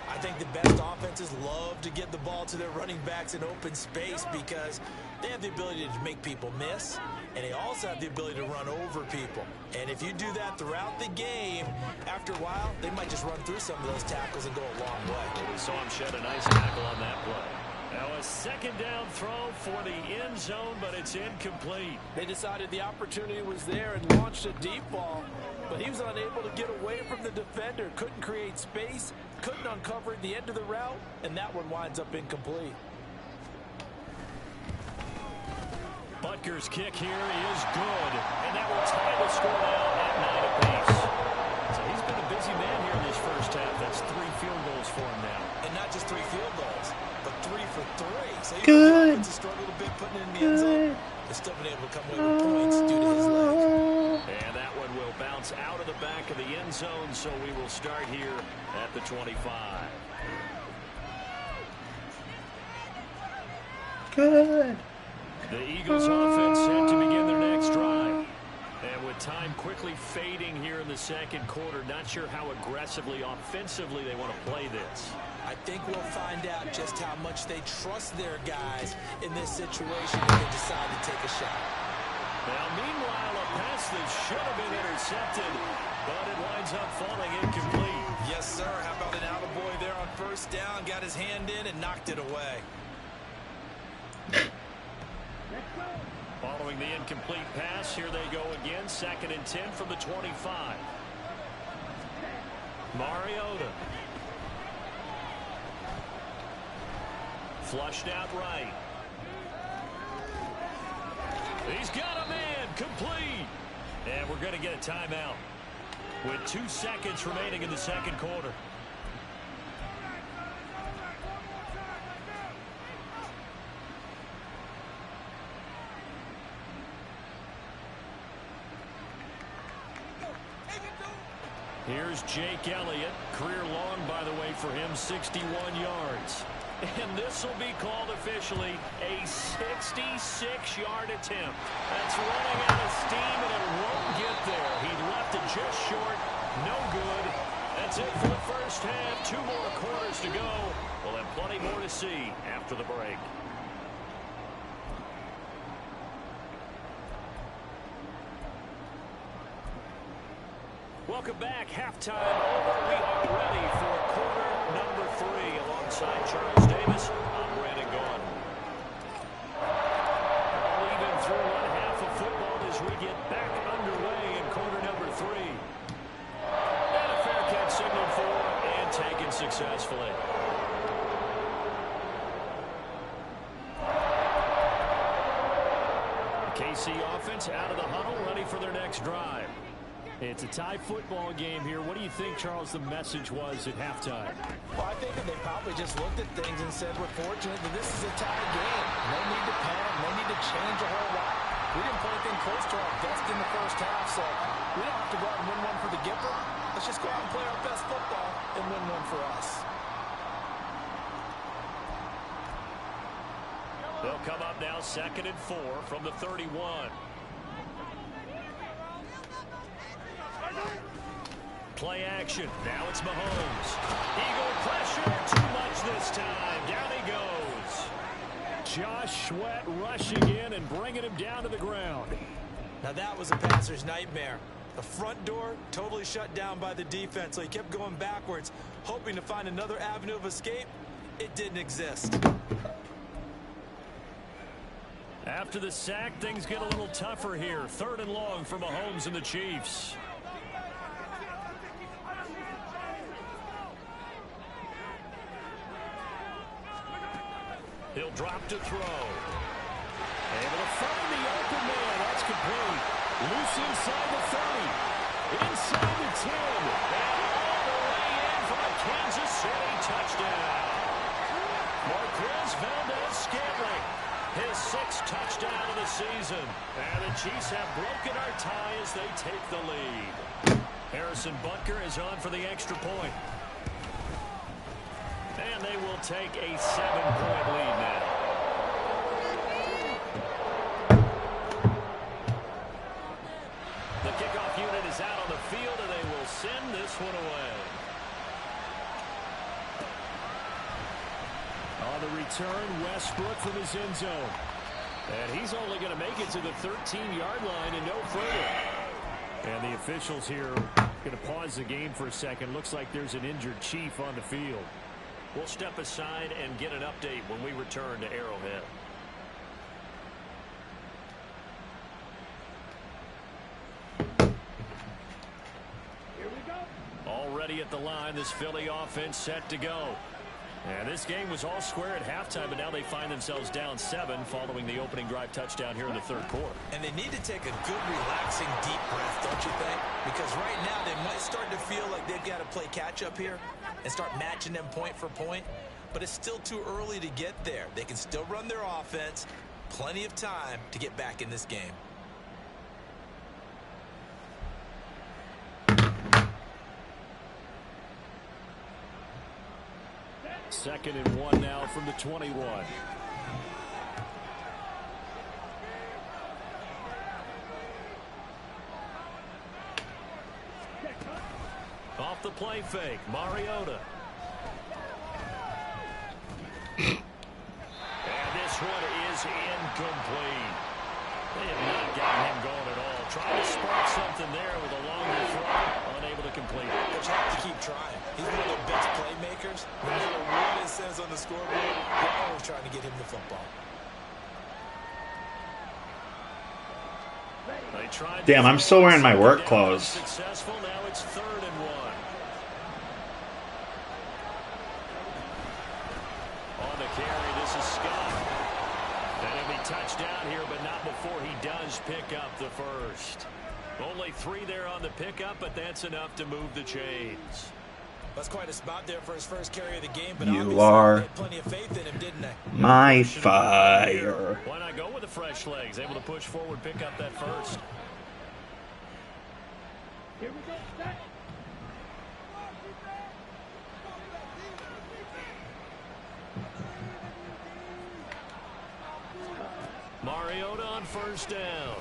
[SPEAKER 3] I think the best offenses love to get the ball to their running backs in open space because they have the ability to make people miss, and they also have the ability to run over people. And if you do that throughout the game, after a while, they might just run through some of those tackles and go a long way.
[SPEAKER 2] Well, we saw him shed a nice tackle on that play. Now a second down throw for the end zone, but it's incomplete.
[SPEAKER 3] They decided the opportunity was there and launched a deep ball, but he was unable to get away from the defender, couldn't create space, couldn't uncover the end of the route, and that one winds up incomplete.
[SPEAKER 2] Butker's kick here is good, and that will tie the score now at 9 apiece. So he's been a busy man here in this first half. That's 3 field goals for him now.
[SPEAKER 3] And not just 3 field goals, but 3 for 3. So
[SPEAKER 1] good.
[SPEAKER 3] He struggled a bit putting it in the end zone. They've still been able to come away with points due to his legs.
[SPEAKER 2] And that one will bounce out of the back of the end zone, so we will start here at the 25.
[SPEAKER 1] Good.
[SPEAKER 2] The Eagles offense set to begin their next drive. And with time quickly fading here in the second quarter, not sure how aggressively, offensively they want to play this.
[SPEAKER 3] I think we'll find out just how much they trust their guys in this situation if they decide to take a shot.
[SPEAKER 2] Now, meanwhile, a pass that should have been intercepted, but it winds up falling incomplete.
[SPEAKER 3] Yes, sir. How about an attaboy there on first down? Got his hand in and knocked it away.
[SPEAKER 2] Following the incomplete pass, here they go again. 2nd and 10 from the 25. Mariota. Flushed out right. He's got a man. Complete. And we're going to get a timeout with 2 seconds remaining in the second quarter. Here's Jake Elliott. Career long, by the way, for him, 61 yards. And this will be called officially a 66-yard attempt. That's running out of steam, and it won't get there. He left it just short. No good. That's it for the first half. 2 more quarters to go. We'll have plenty more to see after the break. Welcome back. Halftime over. We are ready for quarter number 3. Alongside Charles Davis, I'm Brandon Gaughan. We've been through one half of football as we get back underway in quarter number 3. And a fair catch signaled for and taken successfully. The KC offense out of the huddle, ready for their next drive. It's a tie football game here. What do you think, Charles, the message was at halftime?
[SPEAKER 3] Well, I think that they probably just looked at things and said, we're fortunate that this is a tie game. No need to panic. No need to change a whole lot. We didn't play anything close to our best in the first half, so we don't have to go out and win one for the Gipper. Let's just go out and play our best football and win one for us.
[SPEAKER 2] They'll come up now 2nd and 4 from the 31. Play action. Now it's Mahomes. Eagle pressure. Too much this time. Down he goes. Josh Sweat rushing in and bringing him down to the ground.
[SPEAKER 3] Now that was a passer's nightmare. The front door totally shut down by the defense, so he kept going backwards, hoping to find another avenue of escape. It didn't exist.
[SPEAKER 2] After the sack, things get a little tougher here. 3rd and long for Mahomes and the Chiefs. He'll drop to throw. Able to find the open man. That's complete. Loose inside the 30. Inside the 10. And all the way in for a Kansas City touchdown. Marquez Valdez-Scantling. His 6th touchdown of the season. And the Chiefs have broken our tie as they take the lead. Harrison Butker is on for the extra point. And they will take a 7-point lead now. The kickoff unit is out on the field, and they will send this one away. On the return, Westbrook from his end zone. And he's only going to make it to the 13-yard line and no further. And the officials here going to pause the game for a second. Looks like there's an injured Chief on the field. We'll step aside and get an update when we return to Arrowhead.
[SPEAKER 4] Here we go.
[SPEAKER 2] Already at the line, this Philly offense set to go. And this game was all square at halftime, but now they find themselves down 7 following the opening drive touchdown here in the 3rd quarter.
[SPEAKER 3] And they need to take a good, relaxing, deep breath, don't you think? Because right now they might start to feel like they've got to play catch-up here and start matching them point for point. But it's still too early to get there. They can still run their offense. Plenty of time to get back in this game.
[SPEAKER 2] 2nd and 1 now from the 21. Off the play fake, Mariota. And this one is incomplete. They have not gotten him going at all. Trying to spark something there with a longer throw. Unable to complete it.
[SPEAKER 3] But you have to keep trying. He's one of their best playmakers. No matter what it says on the scoreboard, they're always trying to get him the football.
[SPEAKER 1] Damn, I'm still wearing my work clothes.
[SPEAKER 2] Successful. Now it's 3rd and 1. On the carry, this is Scott. And he'll be touchdown here, but not before he does pick up the first. Only 3 there on the pickup, but that's enough to move the chains.
[SPEAKER 3] That's quite a spot there for his first carry of the game, but
[SPEAKER 1] you are
[SPEAKER 3] they had plenty of faith in him, didn't they?
[SPEAKER 1] My fire.
[SPEAKER 2] Why not go with the fresh legs? Able to push forward, pick up that first.
[SPEAKER 4] Here we go. Set.
[SPEAKER 2] Mariota on 1st down.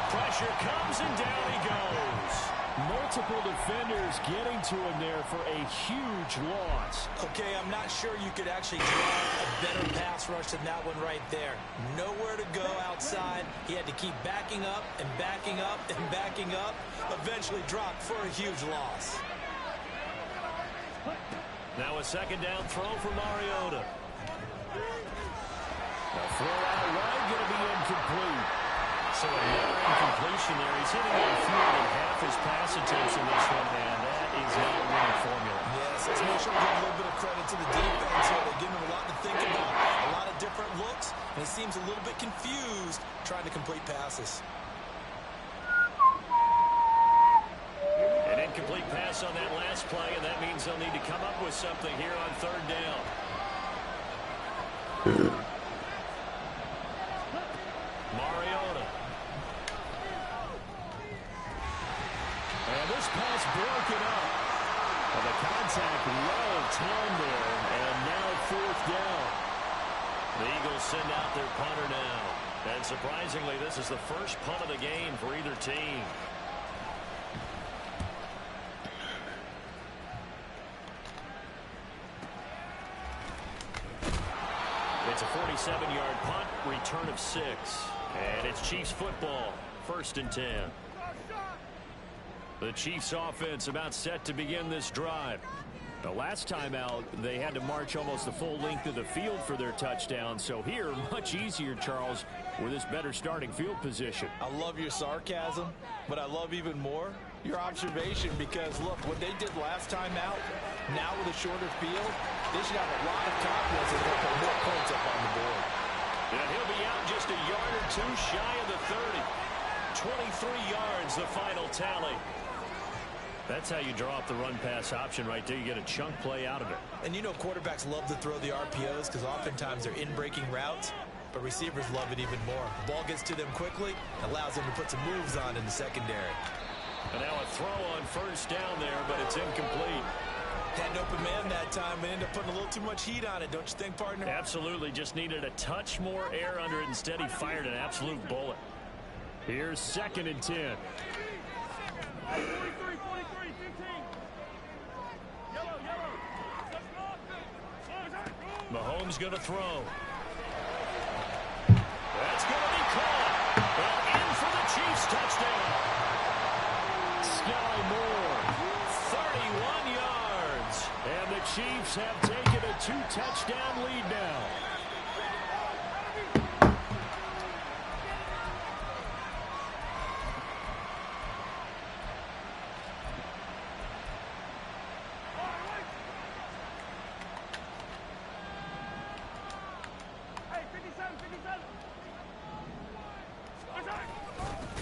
[SPEAKER 2] Pressure comes and down he goes. Multiple defenders getting to him there for a huge loss.
[SPEAKER 3] Okay, I'm not sure you could actually draw a better pass rush than that one right there. Nowhere to go outside. He had to keep backing up and backing up and backing up. Eventually dropped for a huge loss.
[SPEAKER 2] Now a 2nd down throw for Mariota. A throw out wide, going to be incomplete. So another incompletion there. He's hitting on fewer than half his pass attempts in this one, and that is not a winning formula.
[SPEAKER 3] Yes, let's make sure we give a little bit of credit to the defense here. They give him a lot to think about, a lot of different looks, and he seems a little bit confused trying to complete passes.
[SPEAKER 2] An incomplete pass on that last play, and that means they'll need to come up with something here on 3rd down. Mariota. And this pass broken up. Well, the contact well timed there, and now 4th down. The Eagles send out their punter now. And surprisingly, this is the first punt of the game for either team. It's a 47-yard punt, return of 6. And it's Chiefs football, 1st and 10. The Chiefs offense about set to begin this drive. The last time out, they had to march almost the full length of the field for their touchdown. So here, much easier, Charles, with this better starting field position.
[SPEAKER 3] I love your sarcasm, but I love even more your observation, because, look, what they did last time out, now with a shorter field, they should have a lot of confidence in put more points up on the board.
[SPEAKER 2] And he'll be out just a yard or 2 shy of the 30. 23 yards, the final tally. That's how you draw up the run-pass option right there. You get a chunk play out of it.
[SPEAKER 3] And you know quarterbacks love to throw the RPOs because oftentimes they're in-breaking routes, but receivers love it even more. The ball gets to them quickly, allows them to put some moves on in the secondary.
[SPEAKER 2] And now a throw on 1st down there, but it's incomplete.
[SPEAKER 3] Had an open man that time and ended up putting a little too much heat on it, don't you think, partner?
[SPEAKER 2] Absolutely. Just needed a touch more air under it. Instead, he fired an absolute bullet. Here's 2nd and 10.
[SPEAKER 4] 43, 43, 15. Yellow.
[SPEAKER 2] Mahomes going to throw. That's going to be caught. And in for the Chiefs touchdown. Sky Moore, 31 yards. And the Chiefs have taken a 2-touchdown lead now.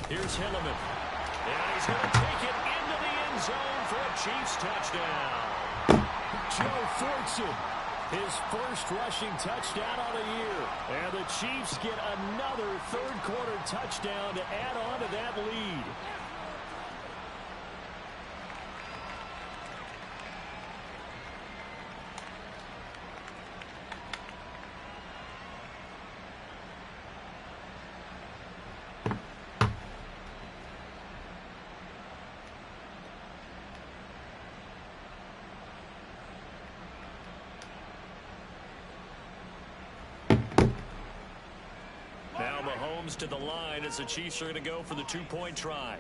[SPEAKER 2] Here's Hilleman. And he's going to take it into the end zone for a Chiefs touchdown. Joe Fortson, his first rushing touchdown of the year. And the Chiefs get another third-quarter touchdown to add on to that lead. Mahomes to the line as the Chiefs are going to go for the two-point try.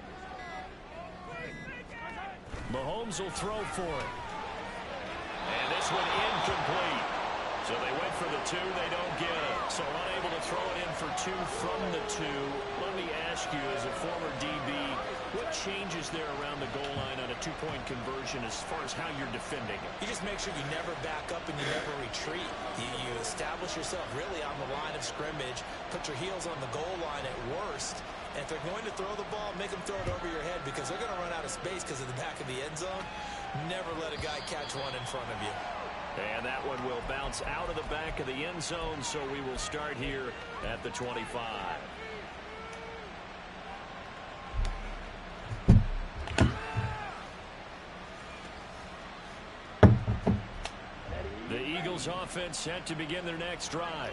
[SPEAKER 2] Mahomes will throw for it. And this one incomplete. So they went for the two. They don't get it. So unable to throw it in for two from the two. Let me ask you, as a former DB, what changes there around the goal line on a two-point conversion as far as how you're defending it?
[SPEAKER 3] You just make sure you never back up and you never retreat. You establish yourself really on the line of scrimmage, put your heels on the goal line at worst. And if they're going to throw the ball, make them throw it over your head because they're going to run out of space because of the back of the end zone. Never let a guy catch one in front of you.
[SPEAKER 2] And that one will bounce out of the back of the end zone, so we will start here at the 25. The Eagles offense set to begin their next drive.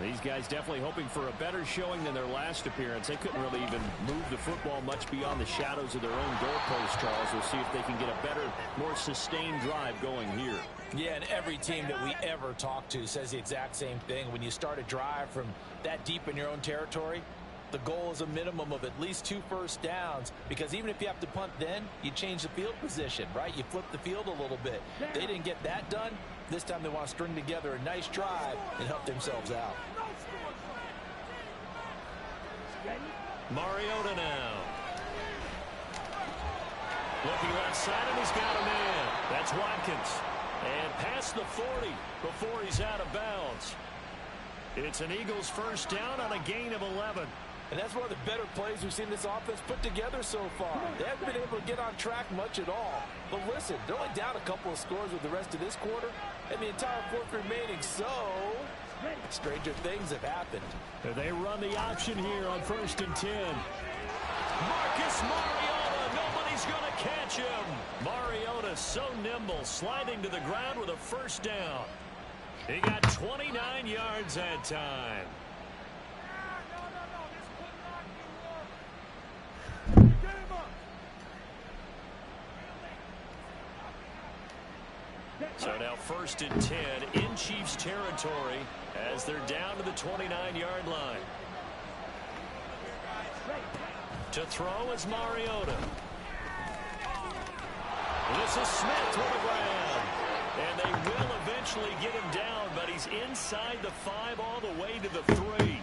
[SPEAKER 2] These guys definitely hoping for a better showing than their last appearance. They couldn't really even move the football much beyond the shadows of their own goalpost, Charles. We'll see if they can get a better, more sustained drive going here.
[SPEAKER 3] Yeah, and every team that we ever talk to says the exact same thing. When you start a drive from that deep in your own territory, the goal is a minimum of at least 2 first downs, because even if you have to punt then, you change the field position, right? You flip the field a little bit. They didn't get that done. This time they want to string together a nice drive and help themselves out.
[SPEAKER 2] Mariota now. Looking left side, and he's got a man. That's Watkins. And past the 40 before he's out of bounds. It's an Eagles first down on a gain of 11.
[SPEAKER 3] And that's one of the better plays we've seen this offense put together so far. They haven't been able to get on track much at all. But listen, they're only down a couple of scores with the rest of this quarter, and the entire fourth remaining, so stranger things have happened.
[SPEAKER 2] They run the option here on 1st and 10. Marcus Mariota, nobody's going to catch him. Mariota so nimble, sliding to the ground with a first down. He got 29 yards that time. So now 1st and 10 in Chiefs territory as they're down to the 29-yard line. To throw is Mariota. This is Smith to the ground. And they will eventually get him down, but he's inside the 5 all the way to the 3.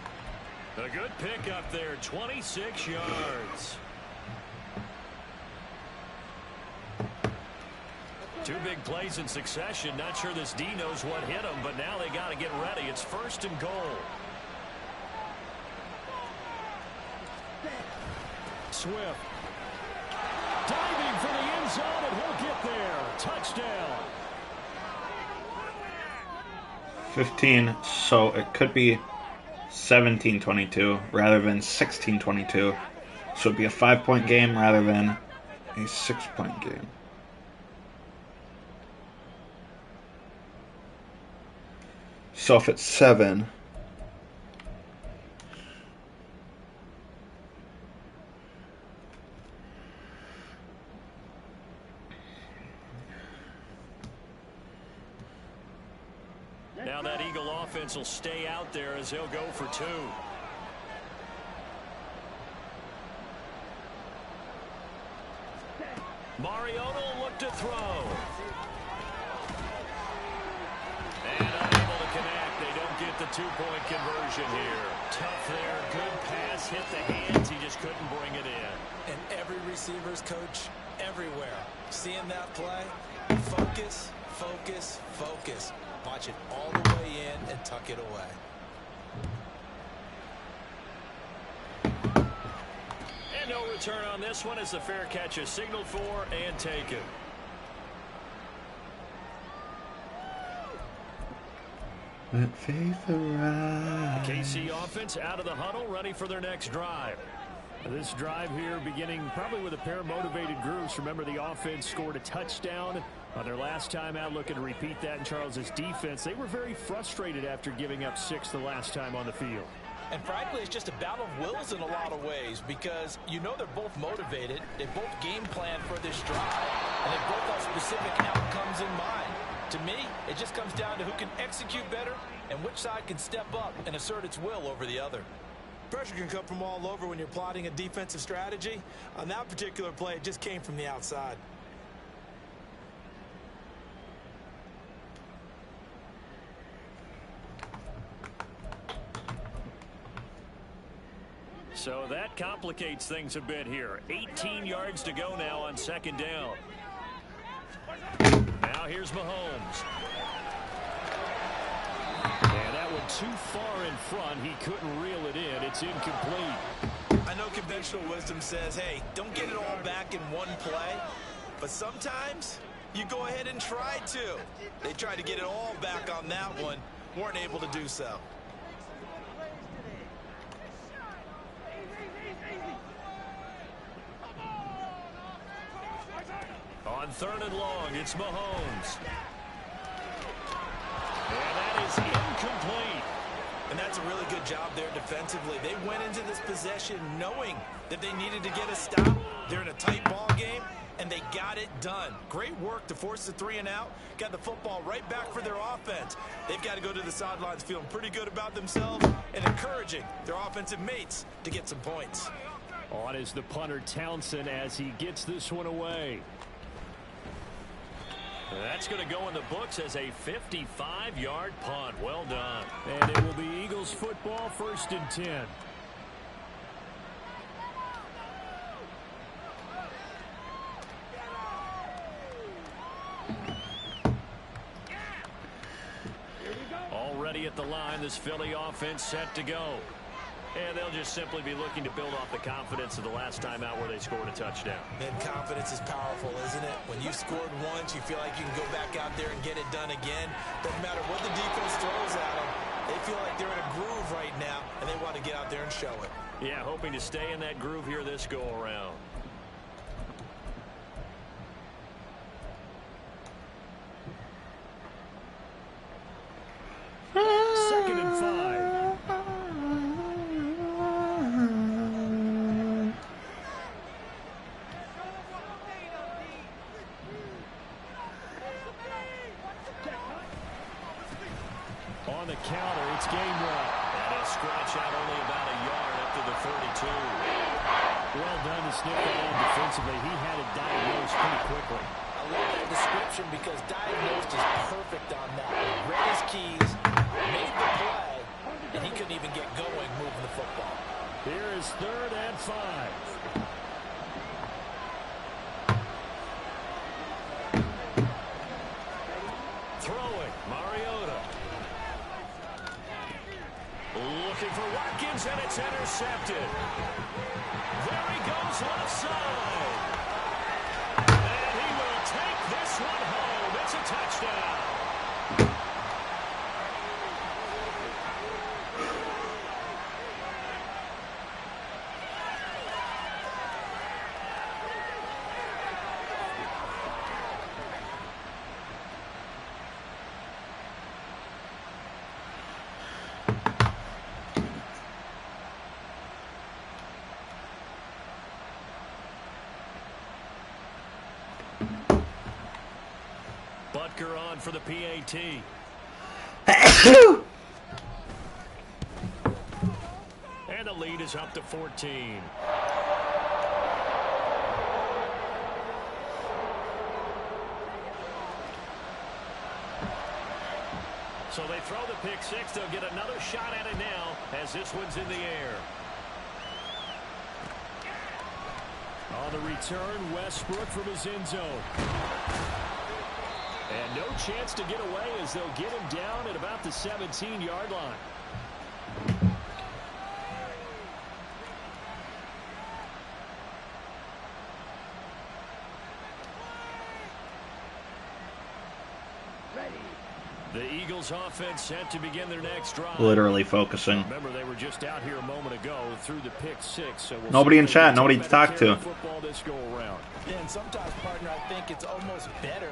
[SPEAKER 2] A good pickup there, 26 yards. 2 big plays in succession. Not sure this D knows what hit him, but now they got to get ready. It's 1st and goal. Swift. Diving for the end zone, and he'll get there. Touchdown.
[SPEAKER 1] 15, so it could be 17-22 rather than 16-22. So it'd be a 5-point game rather than a 6-point game. So if it's 7,
[SPEAKER 2] now that Eagle offense will stay out there as he'll go for 2. Mariota will look to throw. And unable to connect. They don't get the 2-point conversion here. Tough there. Good pass. Hit the hands. He just couldn't bring it in.
[SPEAKER 3] And every receiver's coach everywhere. Seeing that play, focus, focus, focus. Watch it all the way in and tuck it away.
[SPEAKER 2] And no return on this one as the fair catch is signaled for and taken.
[SPEAKER 1] let faith arise.
[SPEAKER 2] KC offense out of the huddle, ready for their next drive. This drive here beginning probably with a pair of motivated groups. Remember, the offense scored a touchdown on their last time out, looking to repeat that in Charles's defense. They were very frustrated after giving up 6 the last time on the field.
[SPEAKER 3] And frankly, it's just a battle of wills in a lot of ways, because you know they're both motivated. They both game plan for this drive, and they both have specific outcomes in mind. To me, it just comes down to who can execute better and which side can step up and assert its will over the other. Pressure can come from all over when you're plotting a defensive strategy. On that particular play, it just came from the outside.
[SPEAKER 2] So that complicates things a bit here. 18 yards to go now on second down. Now here's Mahomes. And that one too far in front. He couldn't reel it in. It's incomplete.
[SPEAKER 3] I know conventional wisdom says, hey, don't get it all back in one play. But sometimes you go ahead and try to. They tried to get it all back on that one. Weren't able to do so.
[SPEAKER 2] On third and long, it's Mahomes. And that is incomplete.
[SPEAKER 3] And that's a really good job there defensively. They went into this possession knowing that they needed to get a stop. They're in a tight ball game, and they got it done. Great work to force the 3 and out. Got the football right back for their offense. They've got to go to the sidelines feeling pretty good about themselves and encouraging their offensive mates to get some points.
[SPEAKER 2] On is the punter Townsend as he gets this one away. That's going to go in the books as a 55-yard punt. Well done.
[SPEAKER 5] And it will be Eagles football, 1st and 10.
[SPEAKER 2] Already at the line, this Philly offense set to go. And they'll just simply be looking to build off the confidence of the last time out where they scored a touchdown.
[SPEAKER 3] And confidence is powerful, isn't it? When you scored once, you feel like you can go back out there and get it done again. Doesn't matter what the defense throws at them. They feel like they're in a groove right now, and they want to get out there and show it.
[SPEAKER 2] Yeah, hoping to stay in that groove here this go-around.
[SPEAKER 5] Second and 5.
[SPEAKER 2] On the counter, it's Gainwell. And he'll scratch out only about a yard up to the 42.
[SPEAKER 5] Well done to snip that in defensively. He had it diagnosed pretty quickly.
[SPEAKER 3] I love that description because diagnosed is perfect on that. Read his keys, made the play, and he couldn't even get going moving the football.
[SPEAKER 5] Here is 3rd and 5.
[SPEAKER 2] Throwing, Mariota. Looking for Watkins, and it's intercepted. There he goes left side. And he will take this one home. It's a touchdown. Butker on for the PAT. And the lead is up to 14. So they throw the pick six. They'll get another shot at it now as this one's in the air.
[SPEAKER 5] On the return, Westbrook from his end zone.
[SPEAKER 2] And no chance to get away as they'll get him down at about the 17-yard line. The Eagles offense set to begin their next drive.
[SPEAKER 1] Literally focusing.
[SPEAKER 2] Remember, they were just out here a moment ago through the pick six. So we'll
[SPEAKER 1] nobody in chat, nobody to talk to.
[SPEAKER 2] Football this go around.
[SPEAKER 3] Yeah, and sometimes, partner, I think it's almost better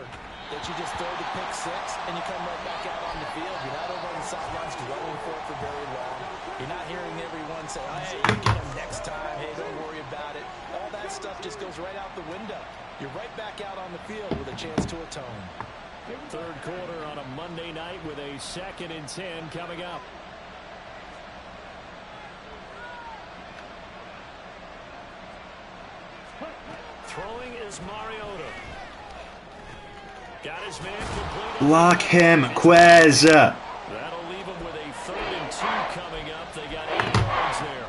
[SPEAKER 3] that you just throw the pick six and you come right back out on the field. You're not over on the sidelines dwelling for very long. You're not hearing everyone say, oh, hey, you get him next time. Hey, don't worry about it. All that stuff just goes right out the window. You're right back out on the field with a chance to atone.
[SPEAKER 2] Third quarter on a Monday night with a 2nd and 10 coming up. is Mariota. Got his man complete.
[SPEAKER 1] Block him, Quez.
[SPEAKER 2] That'll leave him with a 3rd and 2 coming up. They got 8 yards there.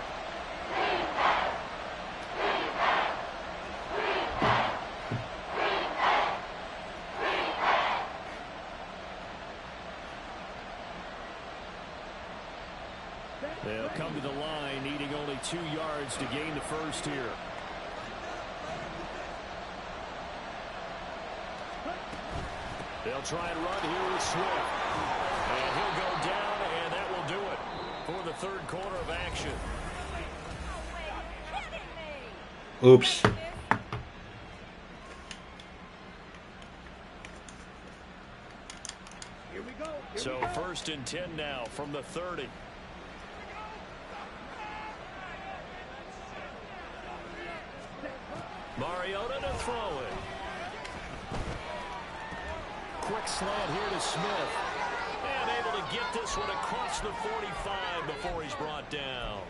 [SPEAKER 2] They'll come to the line, needing only 2 yards to gain the first here. They'll try and run here with Swift. And he'll go down, and that will do it for the 3rd quarter of action.
[SPEAKER 1] Oops.
[SPEAKER 2] So 1st and 10 now from the 30. Mariota to throw it. Quick slant here to Smith. And able to get this one across the 45 before he's brought down.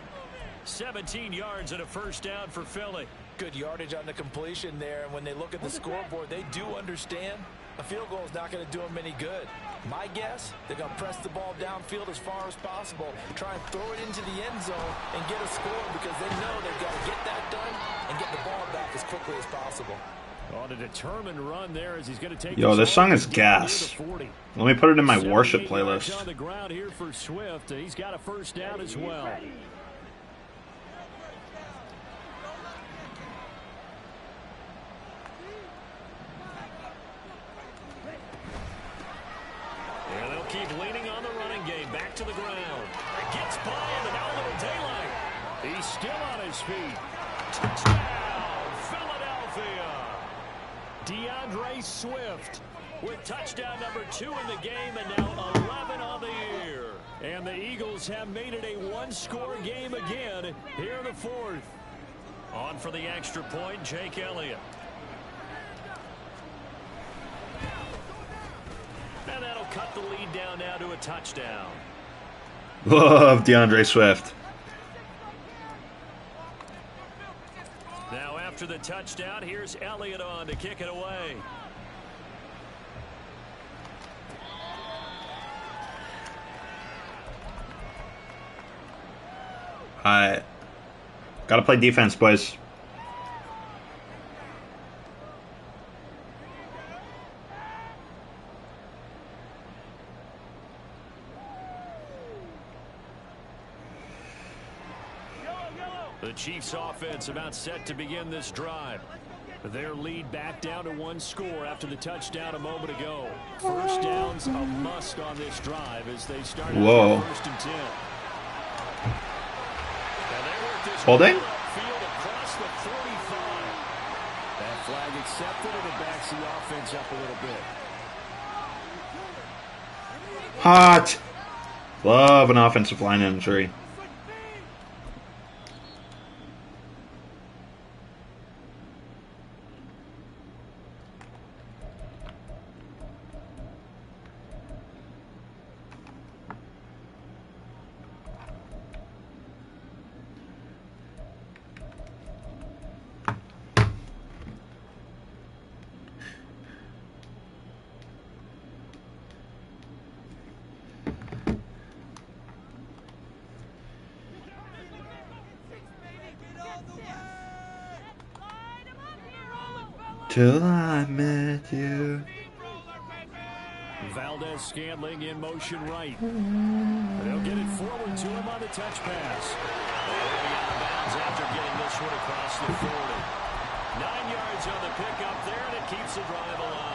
[SPEAKER 2] 17 yards and a 1st down for Philly.
[SPEAKER 3] Good yardage on the completion there. And when they look at the scoreboard, they do understand a field goal is not going to do them any good. My guess, they're going to press the ball downfield as far as possible, try and throw it into the end zone and get a score because they know they've got to get that done and get the ball back as quickly as possible.
[SPEAKER 2] On a determined run there as he's going to take.
[SPEAKER 1] Yo, this song is gas. Let me put it in my worship playlist.
[SPEAKER 2] On the ground here for Swift, and he's got a 1st down as well. And they'll keep leaning on the running game. Back to the ground. It gets by him, and now a little daylight. He's still on his feet. Touchdown, Philadelphia. DeAndre Swift with touchdown number 2 in the game, and now 11 on the year. And the Eagles have made it a 1-score game again here in the 4th. On for the extra point, Jake Elliott. And that'll cut the lead down now to a touchdown.
[SPEAKER 1] Love DeAndre Swift.
[SPEAKER 2] Now after the touchdown, here's Elliott on to kick it away.
[SPEAKER 1] Gotta play defense, boys.
[SPEAKER 2] The Chiefs offense about set to begin this drive. Their lead back down to 1 score after the touchdown a moment ago. 1st down's a must on this drive as they start out 1st and 10. And they work this
[SPEAKER 1] Holding?
[SPEAKER 2] field across the 45. That flag accepted, and it backs the offense up a little bit.
[SPEAKER 1] Hot. Love an offensive line injury. Till I met you.
[SPEAKER 2] Valdez Scantling in motion right. They'll get it forward to him on the touch pass. They'll be out of bounds after getting this one across the 40. 9 yards on the pickup there, and it keeps the drive alive.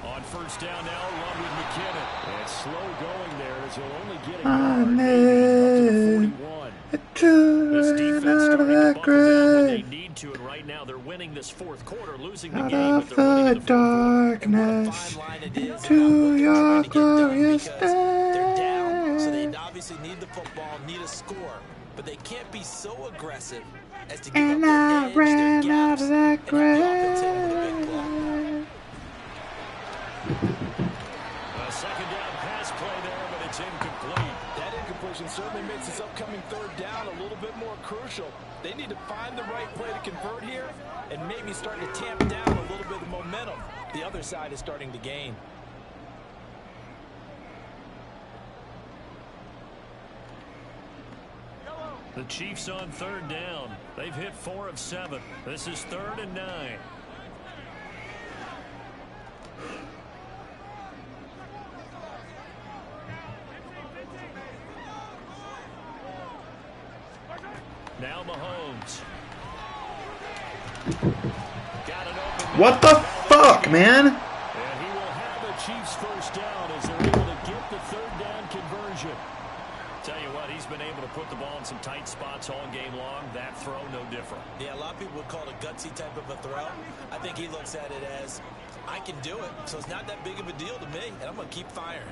[SPEAKER 2] On 1st down now, run with McKinnon. And slow going there as he'll only get a yard, maybe up to the 41. This defense starting to buckle down when they need to, and right now they're winning this 4th quarter, losing the game, but they're winning the 4th
[SPEAKER 1] darkness to your glorious day.
[SPEAKER 3] They're down, so they obviously need the football, need a score, but they can't be so aggressive as to give up their edge, their gaps, and have the offense hit with a big play.
[SPEAKER 2] A 2nd down pass play is incomplete.
[SPEAKER 3] That incompletion certainly makes this upcoming third down a little bit more crucial. They need to find the right play to convert here and maybe start to tamp down a little bit of the momentum the other side is starting to gain.
[SPEAKER 2] The Chiefs on third down. They've hit 4 of 7. This is 3rd and 9. Now Mahomes. Got it open.
[SPEAKER 1] What the fuck, man?
[SPEAKER 2] And he will have the Chiefs first down as they're able to get the third down conversion. Tell you what, he's been able to put the ball in some tight spots all game long. That throw, no different.
[SPEAKER 3] Yeah, a lot of people would call it a gutsy type of a throw. I think he looks at it as, I can do it, so it's not that big of a deal to me, and I'm going to keep firing.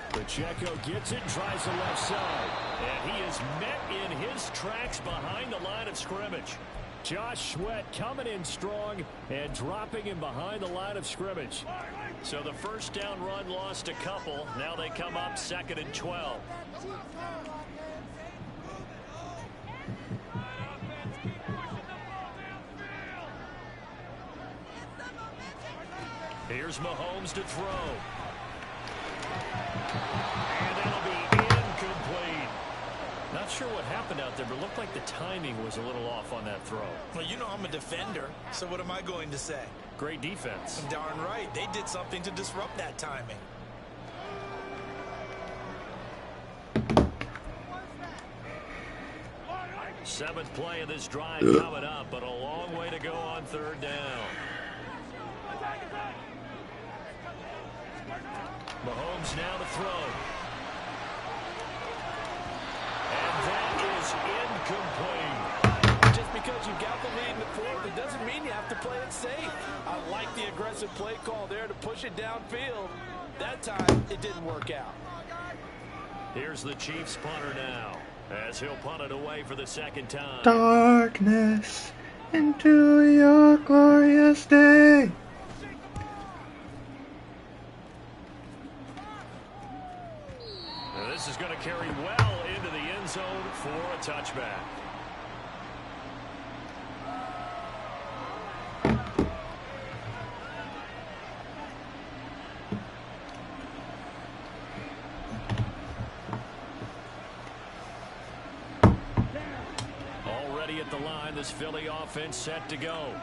[SPEAKER 2] Pacheco gets it, tries the left side. And he is met in his tracks behind the line of scrimmage. Josh Sweat coming in strong and dropping him behind the line of scrimmage. So the first down run lost a couple. Now they come up 2nd and 12. Here's Mahomes to throw. And that'll be incomplete. Not sure what happened out there, but it looked like the timing was a little off on that throw.
[SPEAKER 3] Well, you know I'm a defender, so what am I going to say?
[SPEAKER 2] Great defense.
[SPEAKER 3] Darn right. They did something to disrupt that timing.
[SPEAKER 2] Seventh play of this drive coming up, but a long way to go on third down. Mahomes now to throw. And that is incomplete.
[SPEAKER 3] Just because you got the lead in the fourth, it doesn't mean you have to play it safe. I like the aggressive play call there to push it downfield. That time, it didn't work out.
[SPEAKER 2] Here's the Chiefs punter now, as he'll punt it away for the second time.
[SPEAKER 1] Darkness into your glorious day.
[SPEAKER 2] Now this is going to carry well into the end zone for a touchback. Already at the line, this Philly offense set to go.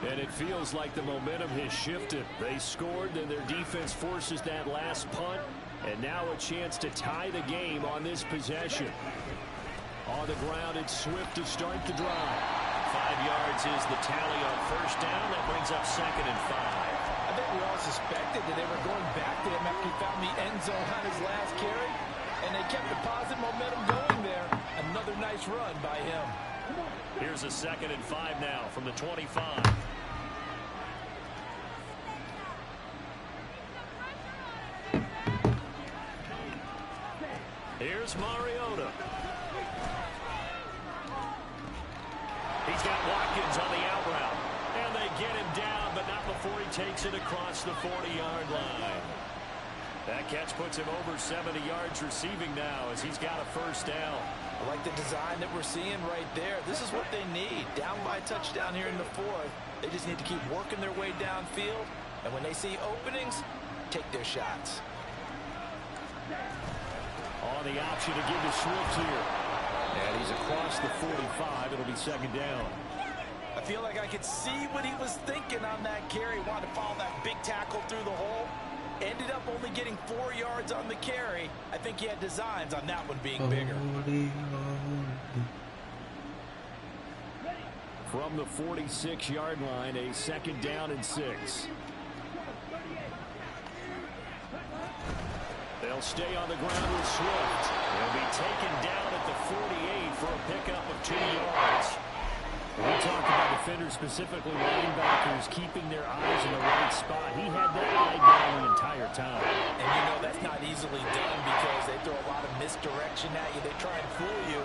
[SPEAKER 2] And it feels like the momentum has shifted. They scored, then their defense forces that last punt. And now a chance to tie the game on this possession. On the ground, it's Swift to start the drive. 5 yards is the tally on first down. That brings up 2nd and 5.
[SPEAKER 3] I think we all suspected that they were going back to him after he found the end zone on his last carry. And they kept the positive momentum going there. Another nice run by him.
[SPEAKER 2] Here's a 2nd and 5 now from the 25. Here's Mariota. He's got Watkins on the out route. And they get him down, but not before he takes it across the 40-yard line. That catch puts him over 70 yards receiving now as he's got a first down.
[SPEAKER 3] I like the design that we're seeing right there. This is what they need. Down by a touchdown here in the fourth. They just need to keep working their way downfield. And when they see openings, take their shots.
[SPEAKER 2] On the option to give to Swift here. And he's across the 45. It'll be 2nd down.
[SPEAKER 3] I feel like I could see what he was thinking on that carry. Wanted to follow that big tackle through the hole. Ended up only getting 4 yards on the carry. I think he had designs on that one being bigger.
[SPEAKER 2] From the 46-yard line, a 2nd down and 6. They'll stay on the ground with Swift. They'll be taken down at the 48 for a pickup of 2 yards. We talked about defenders, specifically linebackers, keeping their eyes in the right spot. He had that eye down the entire time.
[SPEAKER 3] And you know that's not easily done because they throw a lot of misdirection at you. They try and fool you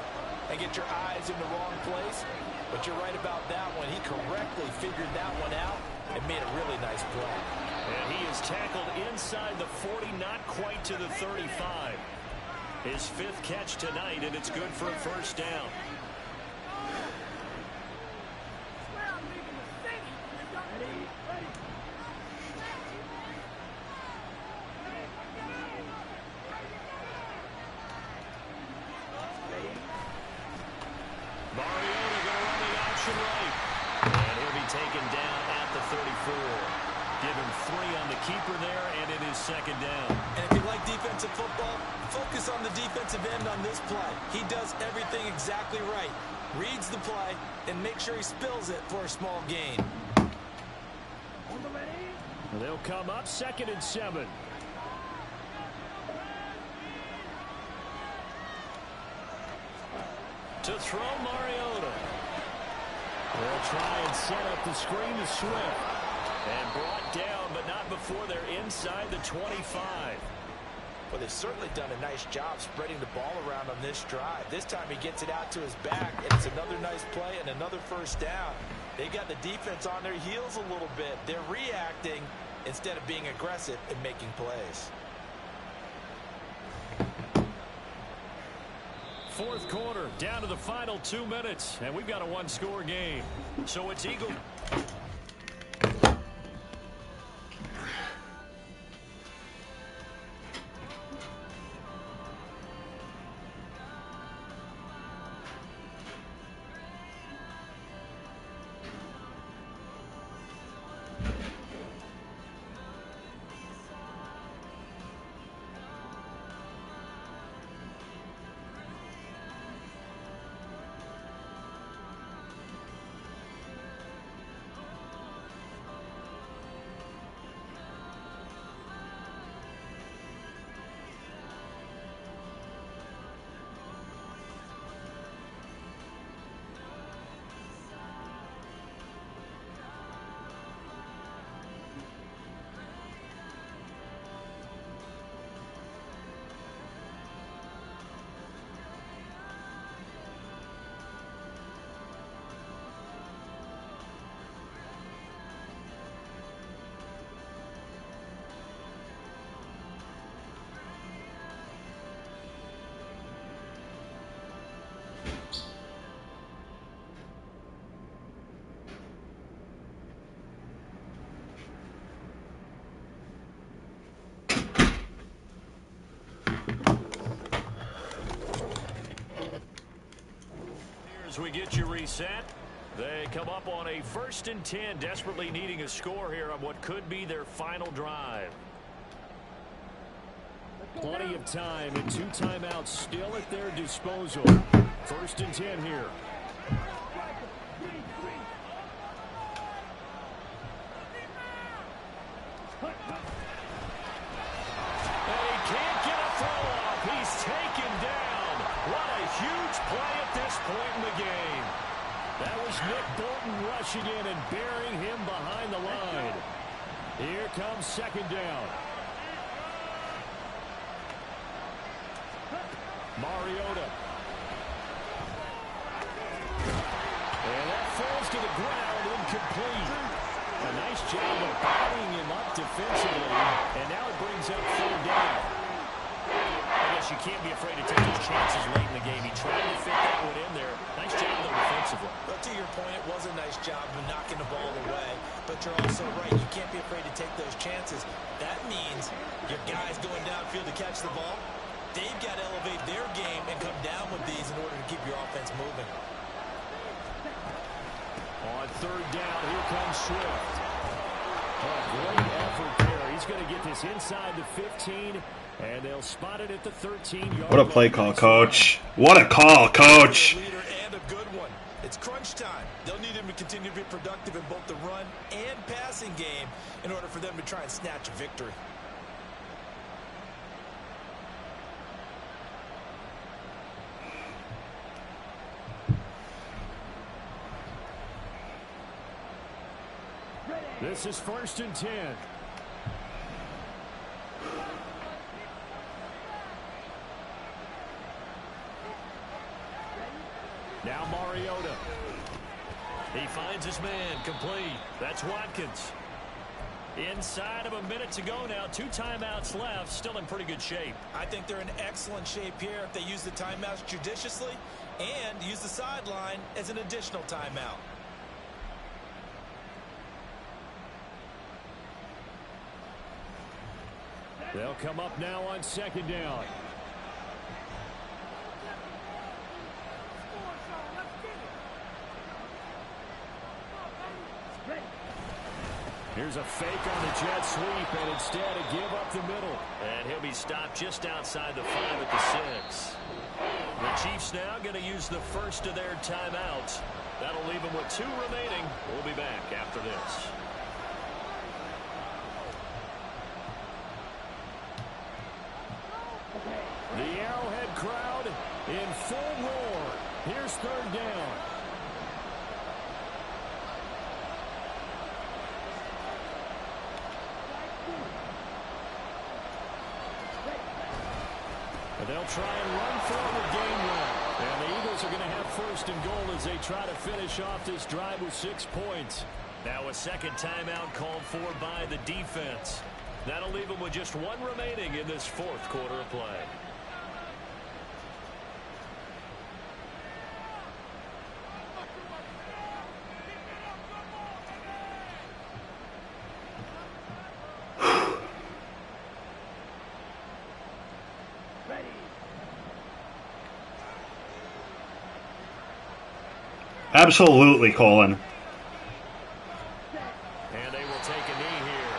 [SPEAKER 3] and get your eyes in the wrong place. But you're right about that one. He correctly figured that one out and made a really nice play.
[SPEAKER 2] And he is tackled inside the 40, not quite to the 35. His 5th catch tonight, and it's good for a first down. Mariota going to run the option right. And he'll be taken down at the 34. Give him 3 on the keeper there, and it is 2nd down.
[SPEAKER 3] And if you like defensive football, focus on the defensive end on this play. He does everything exactly right. Reads the play and makes sure he spills it for a small gain.
[SPEAKER 5] They'll come up 2nd and 7.
[SPEAKER 2] To throw Mariota.
[SPEAKER 5] They'll try and set up the screen to Swift.
[SPEAKER 2] And brought down, but not before they're inside the 25.
[SPEAKER 3] Well, they've certainly done a nice job spreading the ball around on this drive. This time he gets it out to his back, and it's another nice play and another first down. They got the defense on their heels a little bit. They're reacting instead of being aggressive and making plays.
[SPEAKER 2] 4th quarter, down to the final 2 minutes, and we've got a 1-score game. So it's Eagle. As we get you reset, they come up on a 1st and 10, desperately needing a score here on what could be their final drive.
[SPEAKER 5] Plenty of time and 2 timeouts still at their disposal. 1st and 10 here.
[SPEAKER 2] And he can't get a throw off. He's taken down. What a huge play at this point in the game.
[SPEAKER 5] That was Nick Bolton rushing in and burying him behind the line. Here comes 2nd down. Mariota. And that falls to the ground, incomplete. A nice job of bodying him up defensively. And now it brings up 3rd down.
[SPEAKER 2] I guess you can't be afraid to take those chances late in the game. He tried to fit that one in there. Nice job, though, defensively.
[SPEAKER 3] But to your point, it was a nice job of knocking the ball away. But you're also right. You can't be afraid to take those chances. That means your guys going downfield to catch the ball, they've got to elevate their game and come down with these in order to keep your offense moving.
[SPEAKER 5] On 3rd down, here comes Swift. Oh, great effort there. He's going to get this inside the 15, and they'll spot it at the 13-yard.
[SPEAKER 1] What a play call, Coach. What a call, Coach.
[SPEAKER 3] Leader and a good one. It's crunch time. They'll need him to continue to be productive in both the run and passing game in order for them to try and snatch a victory.
[SPEAKER 5] This is 1st and 10. Now Mariota.
[SPEAKER 2] He finds his man, complete. That's Watkins. Inside of a minute to go now. 2 timeouts left. Still in pretty good shape.
[SPEAKER 3] I think they're in excellent shape here if they use the timeouts judiciously and use the sideline as an additional timeout.
[SPEAKER 5] They'll come up now on 2nd down. Here's a fake on the jet sweep, and instead a give up the middle.
[SPEAKER 2] And he'll be stopped just outside the 5 at the 6. The Chiefs now going to use the first of their timeouts. That'll leave them with 2 remaining. We'll be back after this.
[SPEAKER 5] The Arrowhead crowd in full roar. Here's 3rd down. And they'll try and run forward game one. And the Eagles are going to have 1st and goal as they try to finish off this drive with 6 points.
[SPEAKER 2] Now a second timeout called for by the defense. That'll leave them with just 1 remaining in this 4th quarter of play.
[SPEAKER 1] Absolutely, Colin.
[SPEAKER 2] And they will take a knee here.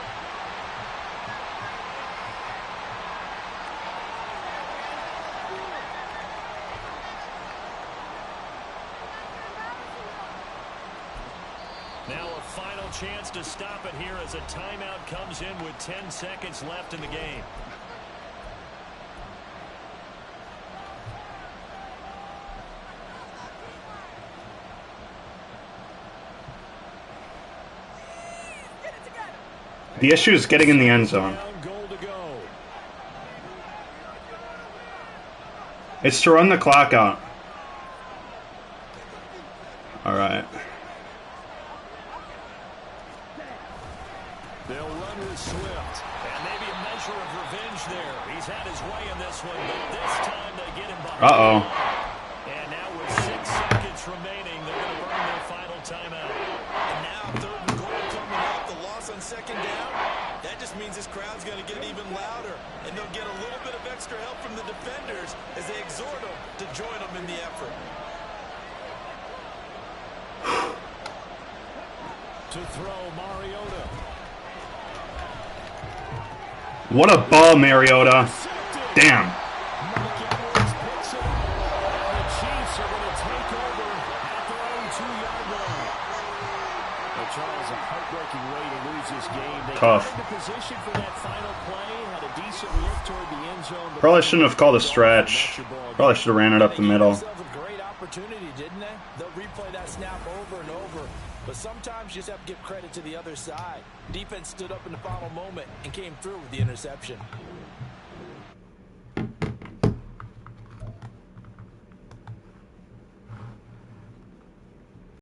[SPEAKER 2] Now a final chance to stop it here as a timeout comes in with 10 seconds left in the game.
[SPEAKER 1] The issue is getting in the end zone. It's to run the clock out. Alright.
[SPEAKER 2] They'll run with Swift. And maybe a measure of revenge there. He's had his way in this one, but this time they get him behind.
[SPEAKER 1] Uh-oh.
[SPEAKER 2] And now with 6 seconds remaining, they're going to burn their final timeout.
[SPEAKER 3] And now 3rd and goal coming up. The loss on 2nd down. That just means this crowd's going to get even louder. And they'll get a little bit of extra help from the defenders as they exhort them to join them in the effort.
[SPEAKER 5] To throw, Mariota.
[SPEAKER 1] What a ball, Mariota. Damn. Tough. Probably shouldn't have called a stretch. Probably should have ran it up the middle.
[SPEAKER 3] Great opportunity, didn't they? They'll replay that snap over and over. But sometimes you just have to give credit to the other side. Defense stood up in the final moment and came through with the interception.